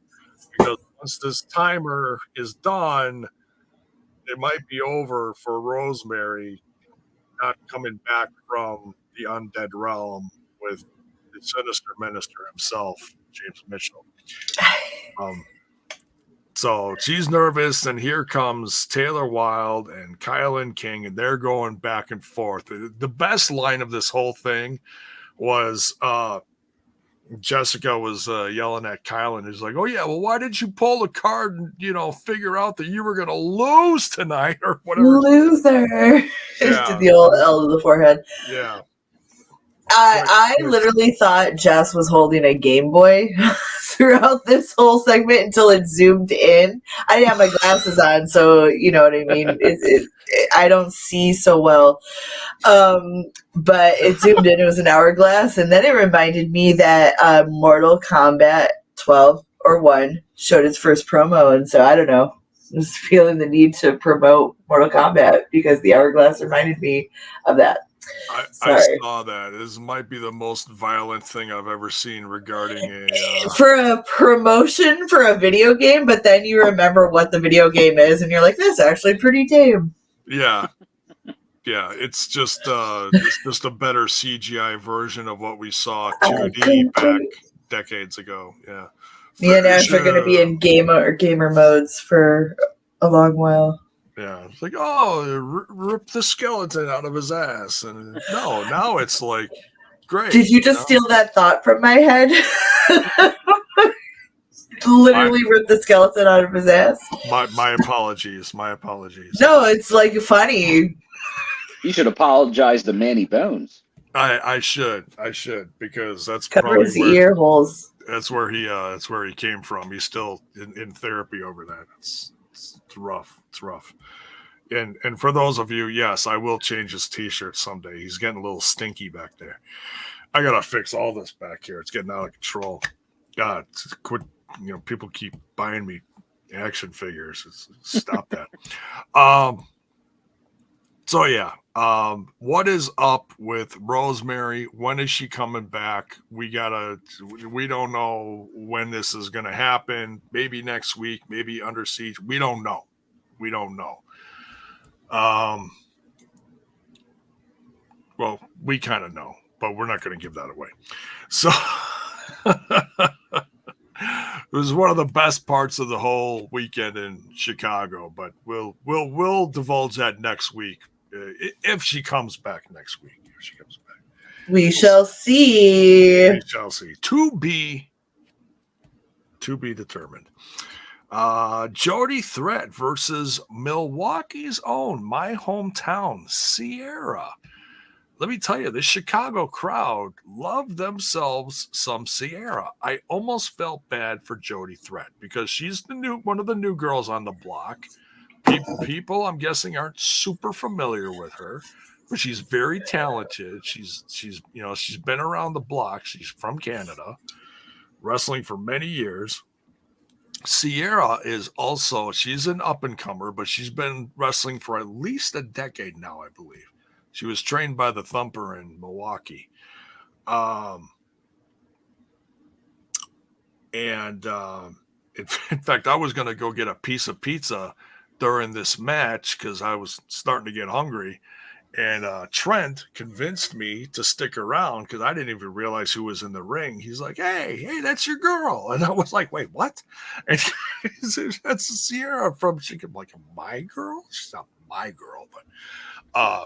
because once this timer is done, it might be over for Rosemary not coming back from the undead realm with the sinister minister himself, James Mitchell. So she's nervous, and here comes Taylor Wilde and KiLynn King, and they're going back and forth. The best line of this whole thing was Jessica was yelling at KiLynn. He's like, "Oh yeah, well, why did you pull the card and figure out that you were going to lose tonight or whatever?" Loser. Just did the old L to the forehead. Yeah. I literally thought Jess was holding a Game Boy throughout this whole segment until it zoomed in. I didn't have my glasses on, so you know what I mean. I don't see so well, but it zoomed in. It was an hourglass, and then it reminded me that Mortal Kombat 12 or 1 showed its first promo, and so I don't know. I was feeling the need to promote Mortal Kombat because the hourglass reminded me of that. I saw that. This might be the most violent thing I've ever seen regarding for a promotion for a video game, but then you remember what the video game is, and you're like, "That's actually pretty tame." Yeah, it's just a better CGI version of what we saw 2D back decades ago. Yeah, me and Ash are going to be in gamer modes for a long while. Yeah, it's like, rip the skeleton out of his ass, and now it's like, great. Did you just steal that thought from my head? Literally rip the skeleton out of his ass. My apologies. No, it's like funny. You should apologize to Manny Bones. I should because that's cover probably his ear holes. That's where he came from. He's still in therapy over that. It's rough. It's rough. And for those of you, yes, I will change his t-shirt someday. He's getting a little stinky back there. I gotta fix all this back here. It's getting out of control. God, quit. People keep buying me action figures. Stop that. So yeah. What is up with Rosemary? When is she coming back? We don't know when this is gonna happen. Maybe next week, maybe Under Siege. We don't know. Well, we kind of know, but we're not going to give that away. So it was one of the best parts of the whole weekend in Chicago, but we'll divulge that next week if she comes back next week. We shall see. We shall see. To be determined. Jody Threat versus Milwaukee's own, my hometown, Sierra. Let me tell you, the Chicago crowd loved themselves some Sierra. I almost felt bad for Jody Threat because she's one of the new girls on the block. People, I'm guessing, aren't super familiar with her, but she's very talented. She's been around the block. She's from Canada, wrestling for many years. Sierra is also, she's an up-and-comer, but she's been wrestling for at least a decade now, I believe. She was trained by the Thumper in Milwaukee. In fact, I was going to go get a piece of pizza during this match because I was starting to get hungry. And Trent convinced me to stick around because I didn't even realize who was in the ring. He's like, hey, that's your girl. And I was like, wait, what? And that's Sierra from Chicago. I'm like, my girl? She's not my girl.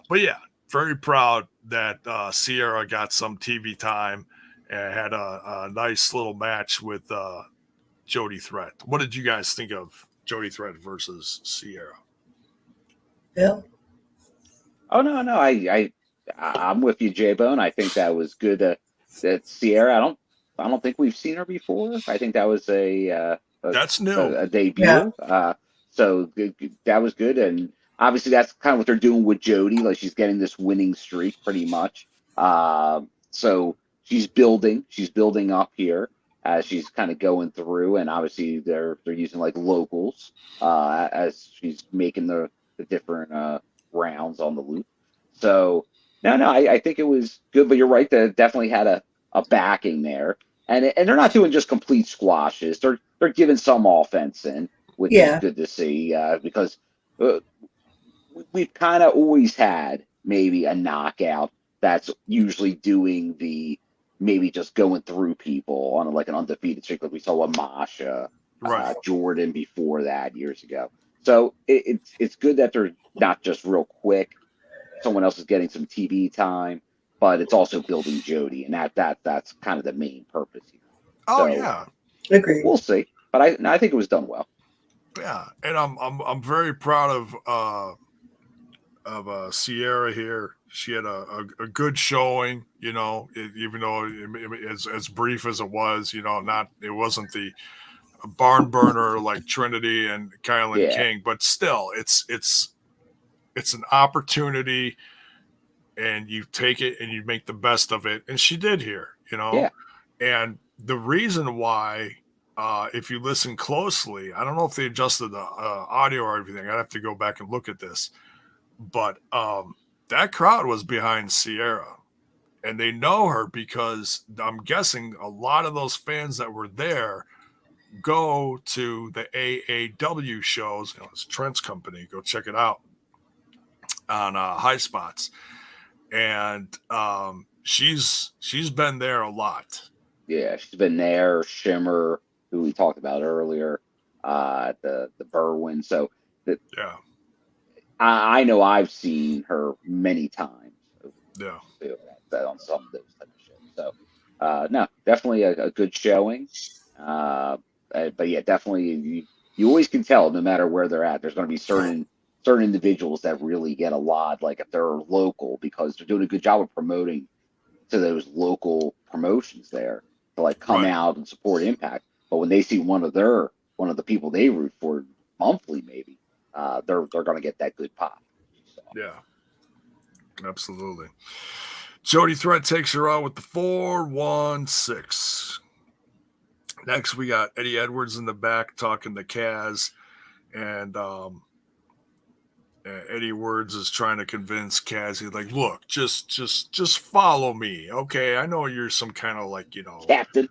But yeah, very proud that Sierra got some TV time and had a nice little match with Jody Threat. What did you guys think of Jody Threat versus Sierra? Bill? Oh no, I'm with you, J-Bone. I think that was good. That Sierra, I don't think we've seen her before. I think that was that's new, a debut. Yeah. So that was good, and obviously that's kind of what they're doing with Jody. Like she's getting this winning streak pretty much. So she's building up here as she's kind of going through, and obviously they're using like locals as she's making the different rounds on the loop. So no, I think it was good, but you're right, that definitely had a backing there, and they're not doing just complete squashes. They're giving some offense in, which is good to see because we've kind of always had maybe a knockout that's usually doing the maybe just going through people on like an undefeated streak, like we saw with Masha, Jordan before that years ago. So it's good that they're not just real quick. Someone else is getting some TV time, but it's also building Jody, and that's kind of the main purpose here. Oh yeah, agree. We'll see, but I think it was done well. Yeah, and I'm very proud of Sierra here. She had a good showing, you know, even though as brief as it was, you know, it wasn't the barn burner like Trinity and KiLynn King, but still, it's an opportunity, and you take it and you make the best of it, and she did here, you know. Yeah. And the reason why, if you listen closely, I don't know if they adjusted the audio or everything. I'd have to go back and look at this, but that crowd was behind Sierra, and they know her because I'm guessing a lot of those fans that were there go to the AAW shows. You know, it's Trent's company. Go check it out on High Spots, and she's been there a lot. Yeah, she's been there. Shimmer, who we talked about earlier, at the Berwyn. So I know I've seen her many times. Yeah, that on some of those type of shows. So no, definitely a good showing. But yeah, definitely you always can tell no matter where they're at. There's going to be certain individuals that really get a lot, like if they're local, because they're doing a good job of promoting to those local promotions there to like come out and support Impact. But when they see one of the people they root for monthly, maybe they're going to get that good pop. So. Yeah, absolutely. Jody Threat takes her out with the 4-1-6. Next, we got Eddie Edwards in the back talking to Kaz, and Eddie Edwards is trying to convince Kaz. He's like, "Look, just follow me, okay? I know you're some kind of like, you know, captain,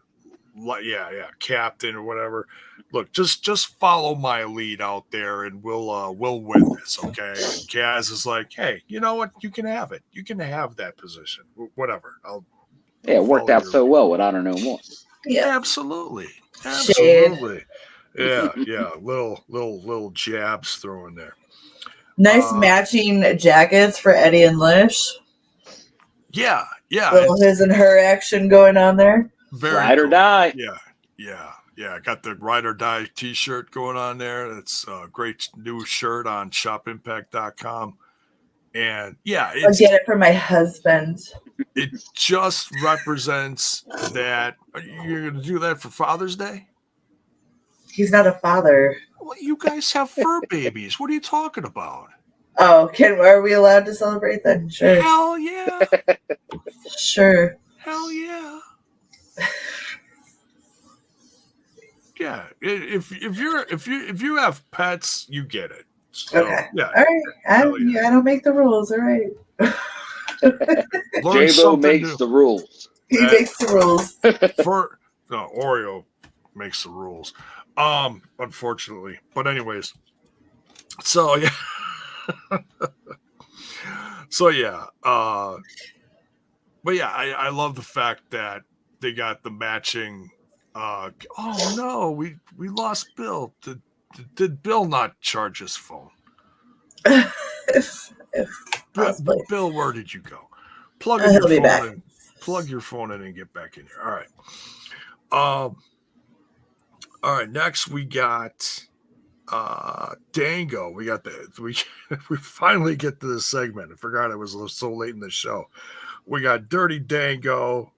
captain or whatever. Look, just follow my lead out there, and we'll win this, okay?" And Kaz is like, "Hey, you know what? You can have it. You can have that position, whatever. It worked out so well with Honor No More. Yeah, absolutely. Yeah. Little jabs thrown there. Nice matching jackets for Eddie and Lish. Yeah. Little his and her action going on there. Very Ride or die. Yeah. Got the Ride or Die T-shirt going on there. That's a great new shirt on shopimpact.com. And I'll get it for my husband. It just represents that. You're going to do that for Father's Day? He's not a father. Well, you guys have fur babies. What are you talking about? Oh, are we allowed to celebrate then? Sure. Hell yeah. Sure. Hell yeah. Yeah. If you have pets, you get it. So, okay. Yeah. All right. I don't make the rules. All right. J-Bo makes the rules. He makes the rules. Oreo makes the rules. Unfortunately. But anyways. So yeah. But yeah, I love the fact that they got the matching oh no, we lost Bill. Did Bill not charge his phone? Bill, where did you go? Plug in your phone in. Plug your phone in and get back in here. All right. All right. Next, we got Dango. We finally get to this segment. I forgot it was so late in the show. We got Dirty Dango.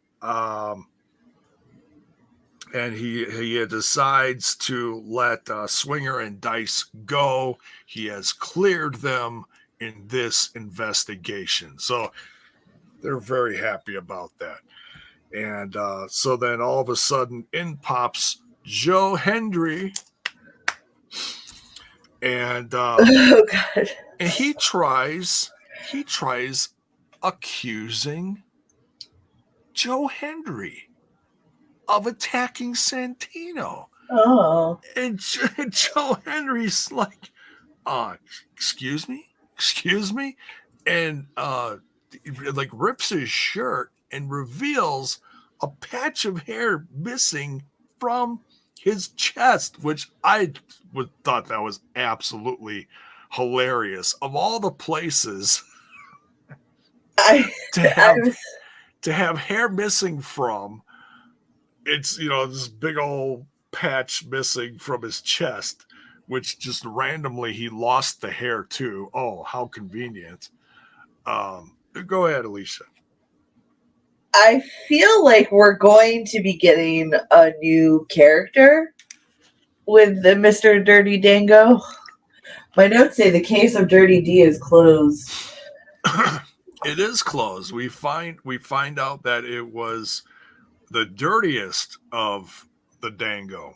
and he decides to let Swinger and Dice go. He has cleared them in this investigation. So they're very happy about that. And so then all of a sudden in pops Joe Hendry. And Oh God. And he tries accusing Joe Hendry of attacking Santino. Oh. And Joe Henry's like, excuse me, and like rips his shirt and reveals a patch of hair missing from his chest, which I thought that was absolutely hilarious. Of all the places to have hair missing from, it's, you know, this big old patch missing from his chest, which just randomly he lost the hair too. Oh, how convenient. Go ahead, Alicia. I feel like we're going to be getting a new character with the Mr. Dirty Dango. My notes say the case of Dirty D is closed. It is closed. We find out that it was the dirtiest of the Dango.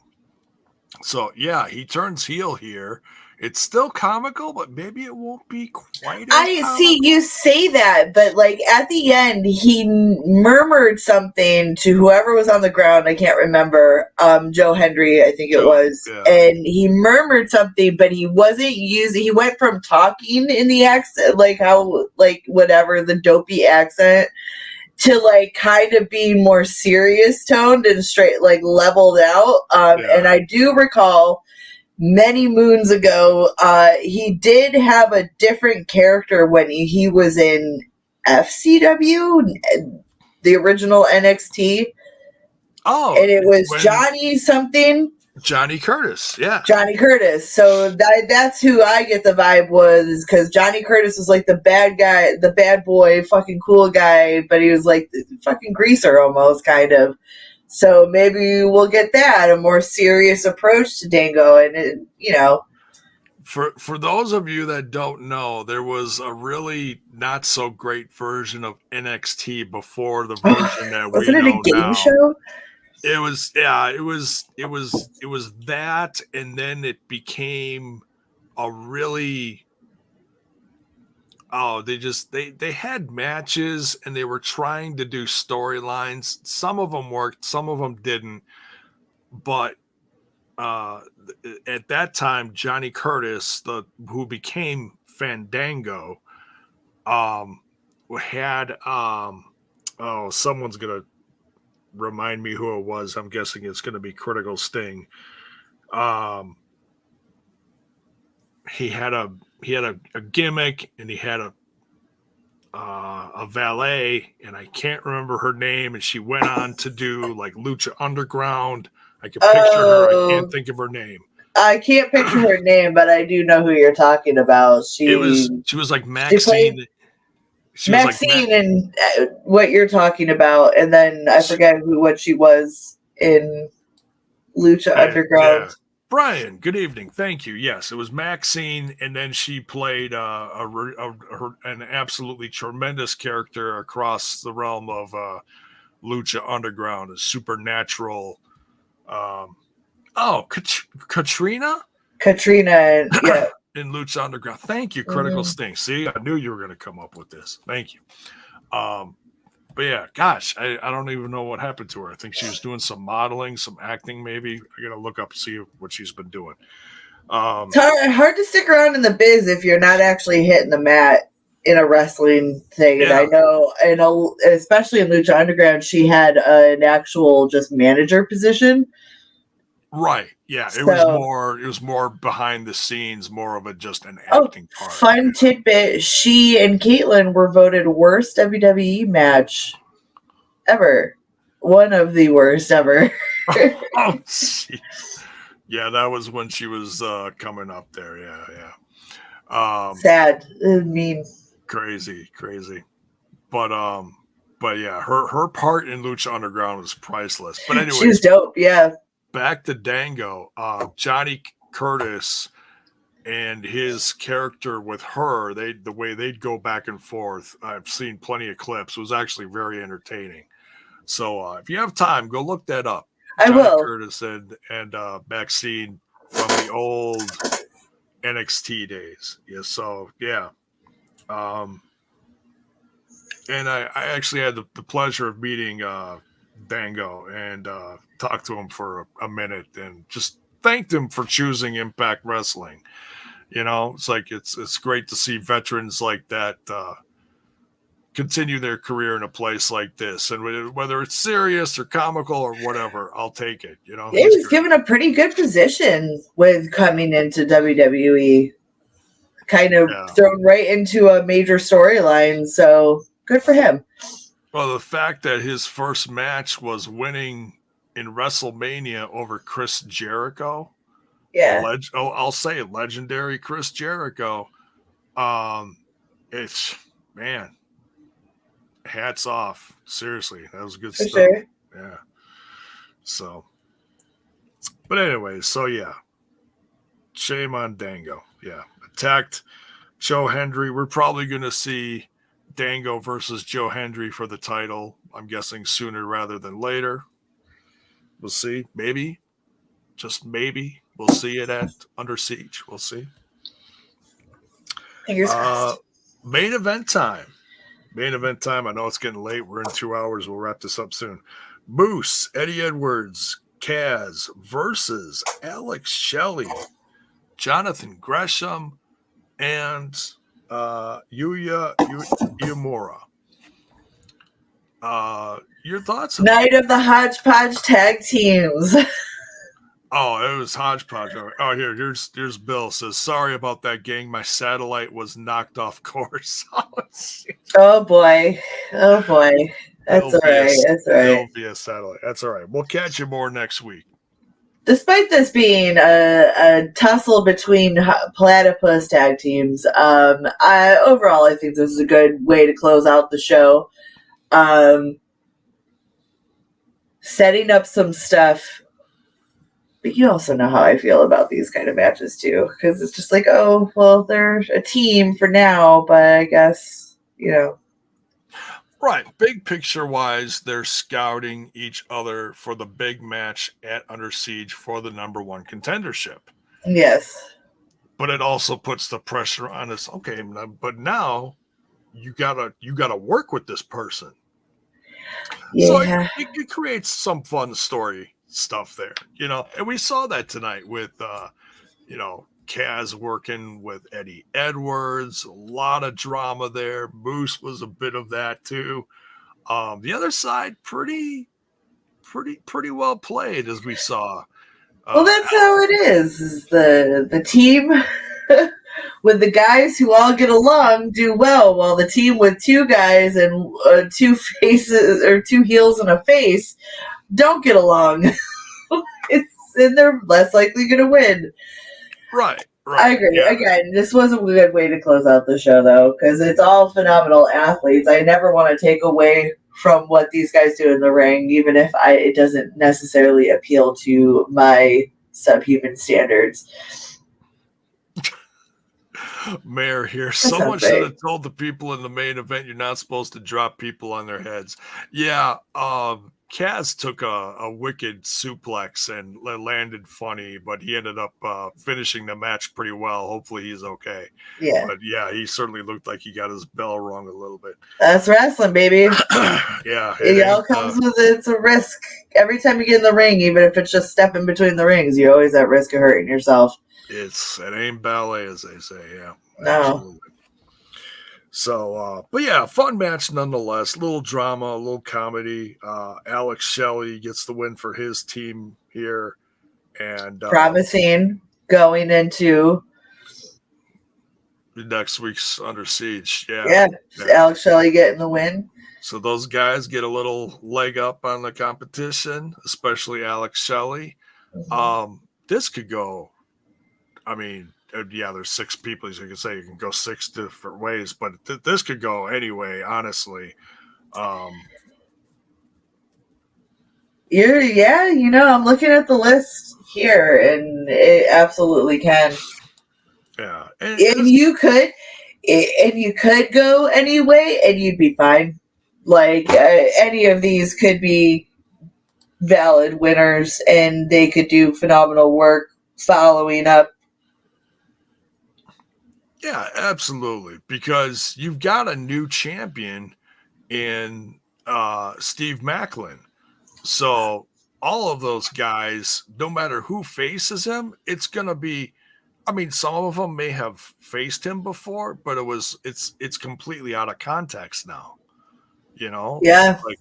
So yeah, he turns heel here. It's still comical, but maybe it won't be quite. See, you say that, but like at the end, he murmured something to whoever was on the ground. I can't remember. Joe Hendry, I think it was, yeah. And he murmured something, but he wasn't using. He went from talking in the accent, like how, like whatever the dopey accent, to like kind of being more serious toned and straight, like leveled out. And I do recall many moons ago, he did have a different character when he was in FCW, the original NXT. Oh, and it was Johnny something. Johnny Curtis, yeah. Johnny Curtis. So that's who I get the vibe was, because Johnny Curtis was like the bad guy, the bad boy, fucking cool guy, but he was like the fucking greaser almost, kind of. So maybe we'll get that, a more serious approach to Dango. And, For those of you that don't know, there was a really not so great version of NXT before the version that we know now. Wasn't it a game show? It was, yeah, it was that, and then it became a really, they had matches and they were trying to do storylines. Some of them worked, some of them didn't. But at that time, Johnny Curtis, who became Fandango, had someone's gonna remind me who it was. I'm guessing it's gonna be Critical Sting. He had a gimmick, and he had a valet, and I can't remember her name, and she went on to do like Lucha Underground. I can picture her. I can't think of her name. I can't picture her name, but I do know who you're talking about. She was like Maxine. Maxine, and what you're talking about, and then I forget what she was in Lucha Underground. Yeah. Brian, good evening. Thank you. Yes, it was Maxine, and then she played an absolutely tremendous character across the realm of Lucha Underground, a supernatural. Katrina? Katrina, yeah. In Lucha Underground. Thank you, Critical Sting. See, I knew you were going to come up with this. Thank you. But yeah, gosh, I don't even know what happened to her. I think she was doing some modeling, some acting, maybe. I got to look up, see what she's been doing. It's hard to stick around in the biz if you're not actually hitting the mat in a wrestling thing. Yeah. And I know, especially in Lucha Underground, she had an actual just manager position. Right. Yeah. It was more behind the scenes, more of just an acting part. Fun tidbit. She and KiLynn were voted worst WWE match ever. One of the worst ever. Oh, geez. Yeah, that was when she was coming up there. Yeah. Sad. Mean. Crazy. But But yeah, her part in Lucha Underground was priceless. But anyways, she's dope. Yeah. Back to Dango. Johnny Curtis and his character with her, the way they'd go back and forth. I've seen plenty of clips. It was actually very entertaining. So if you have time, go look that up. I Johnny will. Curtis and Maxine from the old NXT days. Yeah. So yeah. And I actually had the pleasure of meeting Dango and talked to him for a minute and just thanked him for choosing Impact Wrestling. You know, it's like it's great to see veterans like that continue their career in a place like this, and whether it's serious or comical or whatever, I'll take it. You know, he was given a pretty good position with coming into WWE, kind of thrown right into a major storyline. So good for him. Well, the fact that his first match was winning in WrestleMania over Chris Jericho. Yeah. I'll say it, legendary Chris Jericho. It's, man, hats off. Seriously, that was good stuff. Sure. Yeah. So, but anyway, so yeah. Shame on Dango. Yeah. Attacked Joe Hendry. We're probably going to see Dango versus Joe Hendry for the title. I'm guessing sooner rather than later. We'll see. Maybe. Just maybe. We'll see it at Under Siege. We'll see. Fingers crossed. Main event time. Main event time. I know it's getting late. We're in 2 hours. We'll wrap this up soon. Moose, Eddie Edwards, Kaz versus Alex Shelley, Jonathan Gresham, and Yuya Uemura. Your thoughts? Night of the Hodgepodge tag teams. Oh, it was Hodgepodge. Oh, here's Bill says, sorry about that, gang. My satellite was knocked off course. Oh boy. That's all right. That's all right. Via satellite. That's all right. We'll catch you more next week. Despite this being a tussle between platypus tag teams, overall I think this is a good way to close out the show. Setting up some stuff. But you also know how I feel about these kind of matches too, because it's just like, oh, well, they're a team for now, but I guess, you know. Right. Big picture wise, they're scouting each other for the big match at Under Siege for the #1 contendership. Yes. But it also puts the pressure on us. Okay, but now you gotta work with this person. Yeah. So it creates some fun story stuff there, you know, and we saw that tonight with you know, Kaz working with Eddie Edwards. A lot of drama there. Moose was a bit of that too. The other side pretty well played, as we saw. Well, that's how it is the team with the guys who all get along do well, while the team with two guys and two faces, or two heels and a face, don't get along. And they're less likely going to win. Right. I agree. Yeah. Again, this was a good way to close out the show, though, because it's all phenomenal athletes. I never want to take away from what these guys do in the ring, even if it doesn't necessarily appeal to my subhuman standards. Mayor here. Someone should have told the people in the main event you're not supposed to drop people on their heads. Yeah, Kaz took a wicked suplex and landed funny, but he ended up finishing the match pretty well. Hopefully he's okay. Yeah. But yeah, he certainly looked like he got his bell rung a little bit. That's wrestling, baby. Yeah. It all comes with it. It's a risk. Every time you get in the ring, even if it's just stepping between the rings, you're always at risk of hurting yourself. It ain't ballet, as they say. Yeah. No. Absolutely. So, but yeah, fun match nonetheless. A little drama, a little comedy. Alex Shelley gets the win for his team here. And promising going into next week's Under Siege. Yeah. Alex Shelley getting the win. So those guys get a little leg up on the competition, especially Alex Shelley. Mm-hmm. This could go, I mean, yeah, there's 6 people, as you can say. You can go 6 different ways, but this could go anyway, honestly. I'm looking at the list here, and it absolutely can. Yeah, And you could go any way, and you'd be fine. Like any of these could be valid winners, and they could do phenomenal work following up. Yeah, absolutely. Because you've got a new champion in Steve Macklin. So all of those guys, no matter who faces him, it's going to be. I mean, some of them may have faced him before, but it's completely out of context now. Yeah. Like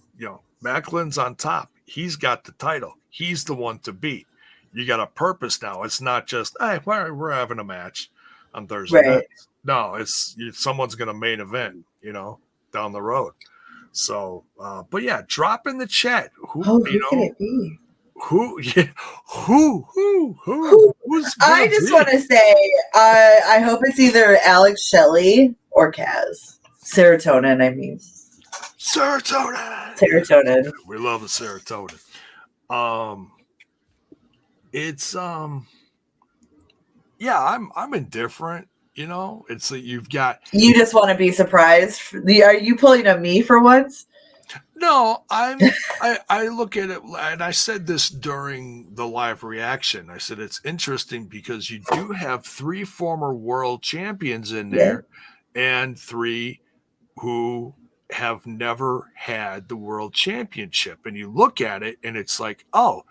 Macklin's on top. He's got the title. He's the one to beat. You got a purpose now. It's not just hey, we're having a match on Thursday night. No, it's someone's going to main event. Down the road. So, but yeah, drop in the chat. Who can it be? Who's I just want to say, I hope it's either Alex Shelley or Kaz. Serotonin, I mean. Serotonin. We love the serotonin. It's I'm indifferent. It's that you've got. You just want to be surprised. Are you pulling on me for once? No, I look at it, and I said this during the live reaction. I said it's interesting because you do have 3 former world champions in there, and 3 who have never had the world championship. And you look at it, and it's like, oh,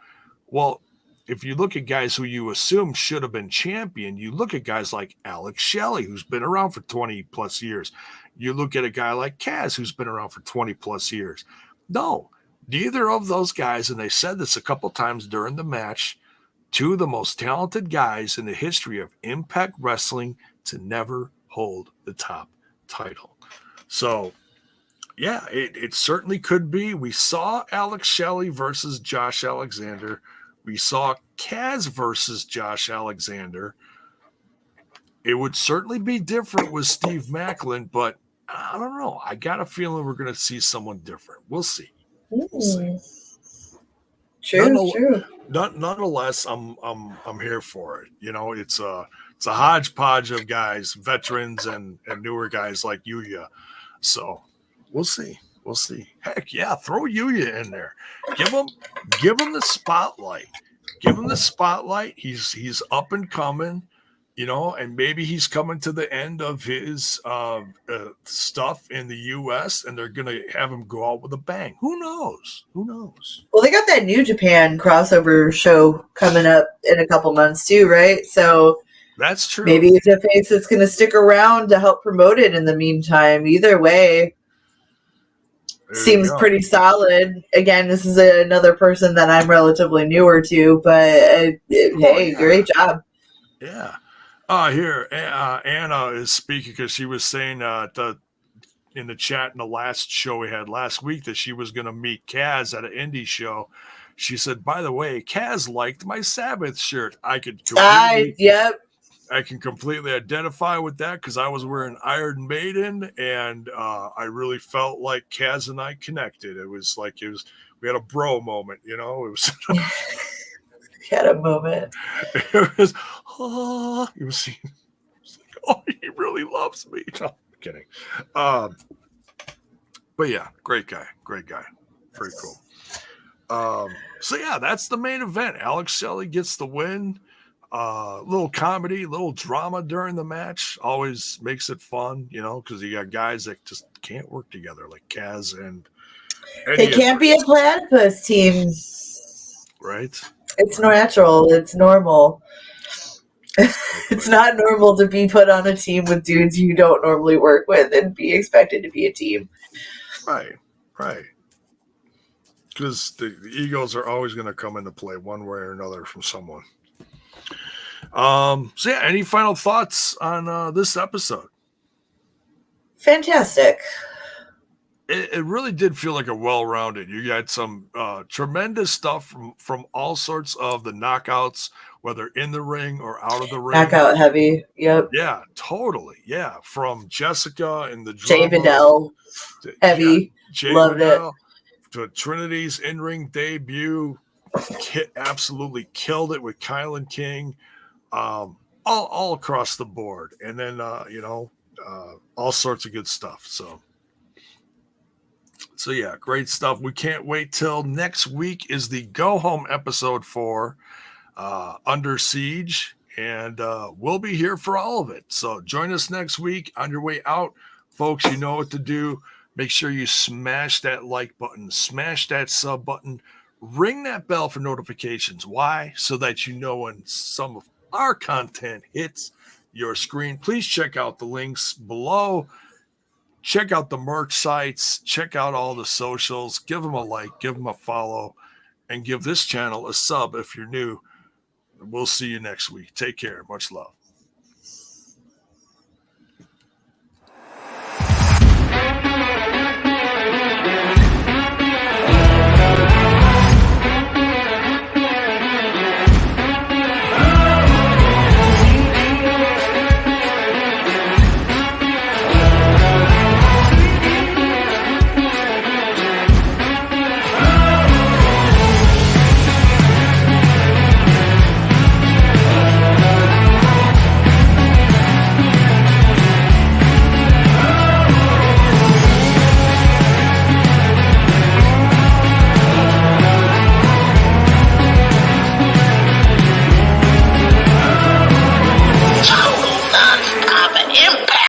well, if you look at guys who you assume should have been champion, you look at guys like Alex Shelley, who's been around for 20 plus years. You look at a guy like Kaz, who's been around for 20 plus years. No, neither of those guys, and they said this a couple times during the match, 2 of the most talented guys in the history of Impact Wrestling to never hold the top title. So, yeah, it certainly could be. We saw Alex Shelley versus Josh Alexander. We saw Kaz versus Josh Alexander. It would certainly be different with Steve Macklin, but I don't know. I got a feeling we're going to see someone different. We'll see. We'll see. True. Nonetheless, I'm here for it. It's a hodgepodge of guys, veterans and newer guys like Yuya. So we'll see. We'll see. Heck yeah, throw Yuya in there. Give him the spotlight. Give him the spotlight. He's up and coming, and maybe he's coming to the end of his stuff in the U.S. and they're gonna have him go out with a bang. Who knows? Well, they got that New Japan crossover show coming up in a couple months too, right? So that's true. Maybe it's a face that's going to stick around to help promote it in the meantime. Either way. Seems pretty solid. Again, this is another person that I'm relatively newer to, but great job. Yeah. Here, Anna is speaking because she was saying in the chat in the last show we had last week that she was going to meet Kaz at an indie show. She said, by the way, Kaz liked my Sabbath shirt. I can completely identify with that because I was wearing Iron Maiden, and I really felt like Kaz and I connected. It was like we had a bro moment, It was had a moment. It was like, oh, he really loves me. No, I'm kidding. But yeah, great guy, very cool. So yeah, that's the main event. Alex Shelley gets the win. Little comedy, little drama during the match always makes it fun, because you got guys that just can't work together, like Kaz and Eddie. They can't be a platypus team, right? It's natural. It's normal. It's not normal to be put on a team with dudes you don't normally work with and be expected to be a team. Right. Because the egos are always going to come into play one way or another from someone. So yeah, any final thoughts on this episode? Fantastic. It really did feel like a well-rounded. You got some tremendous stuff from all sorts of the knockouts, whether in the ring or out of the ring. Knockout heavy. Yep. Yeah, totally. Yeah, from Jessica and the Jay Vidal. Heavy. Loved it. To Trinity's in-ring debut, absolutely killed it with KiLynn King, all across the board, and then all sorts of good stuff. So yeah, great stuff. We can't wait till next week is the go home episode for Under Siege, and we'll be here for all of it. So join us next week. On your way out, folks, you know what to do. Make sure you smash that like button, smash that sub button, ring that bell for notifications. Why? So that you know when some of our content hits your screen. Please check out the links below. Check out the merch sites. Check out all the socials. Give them a like, give them a follow, and give this channel a sub if you're new. We'll see you next week. Take care. Much love.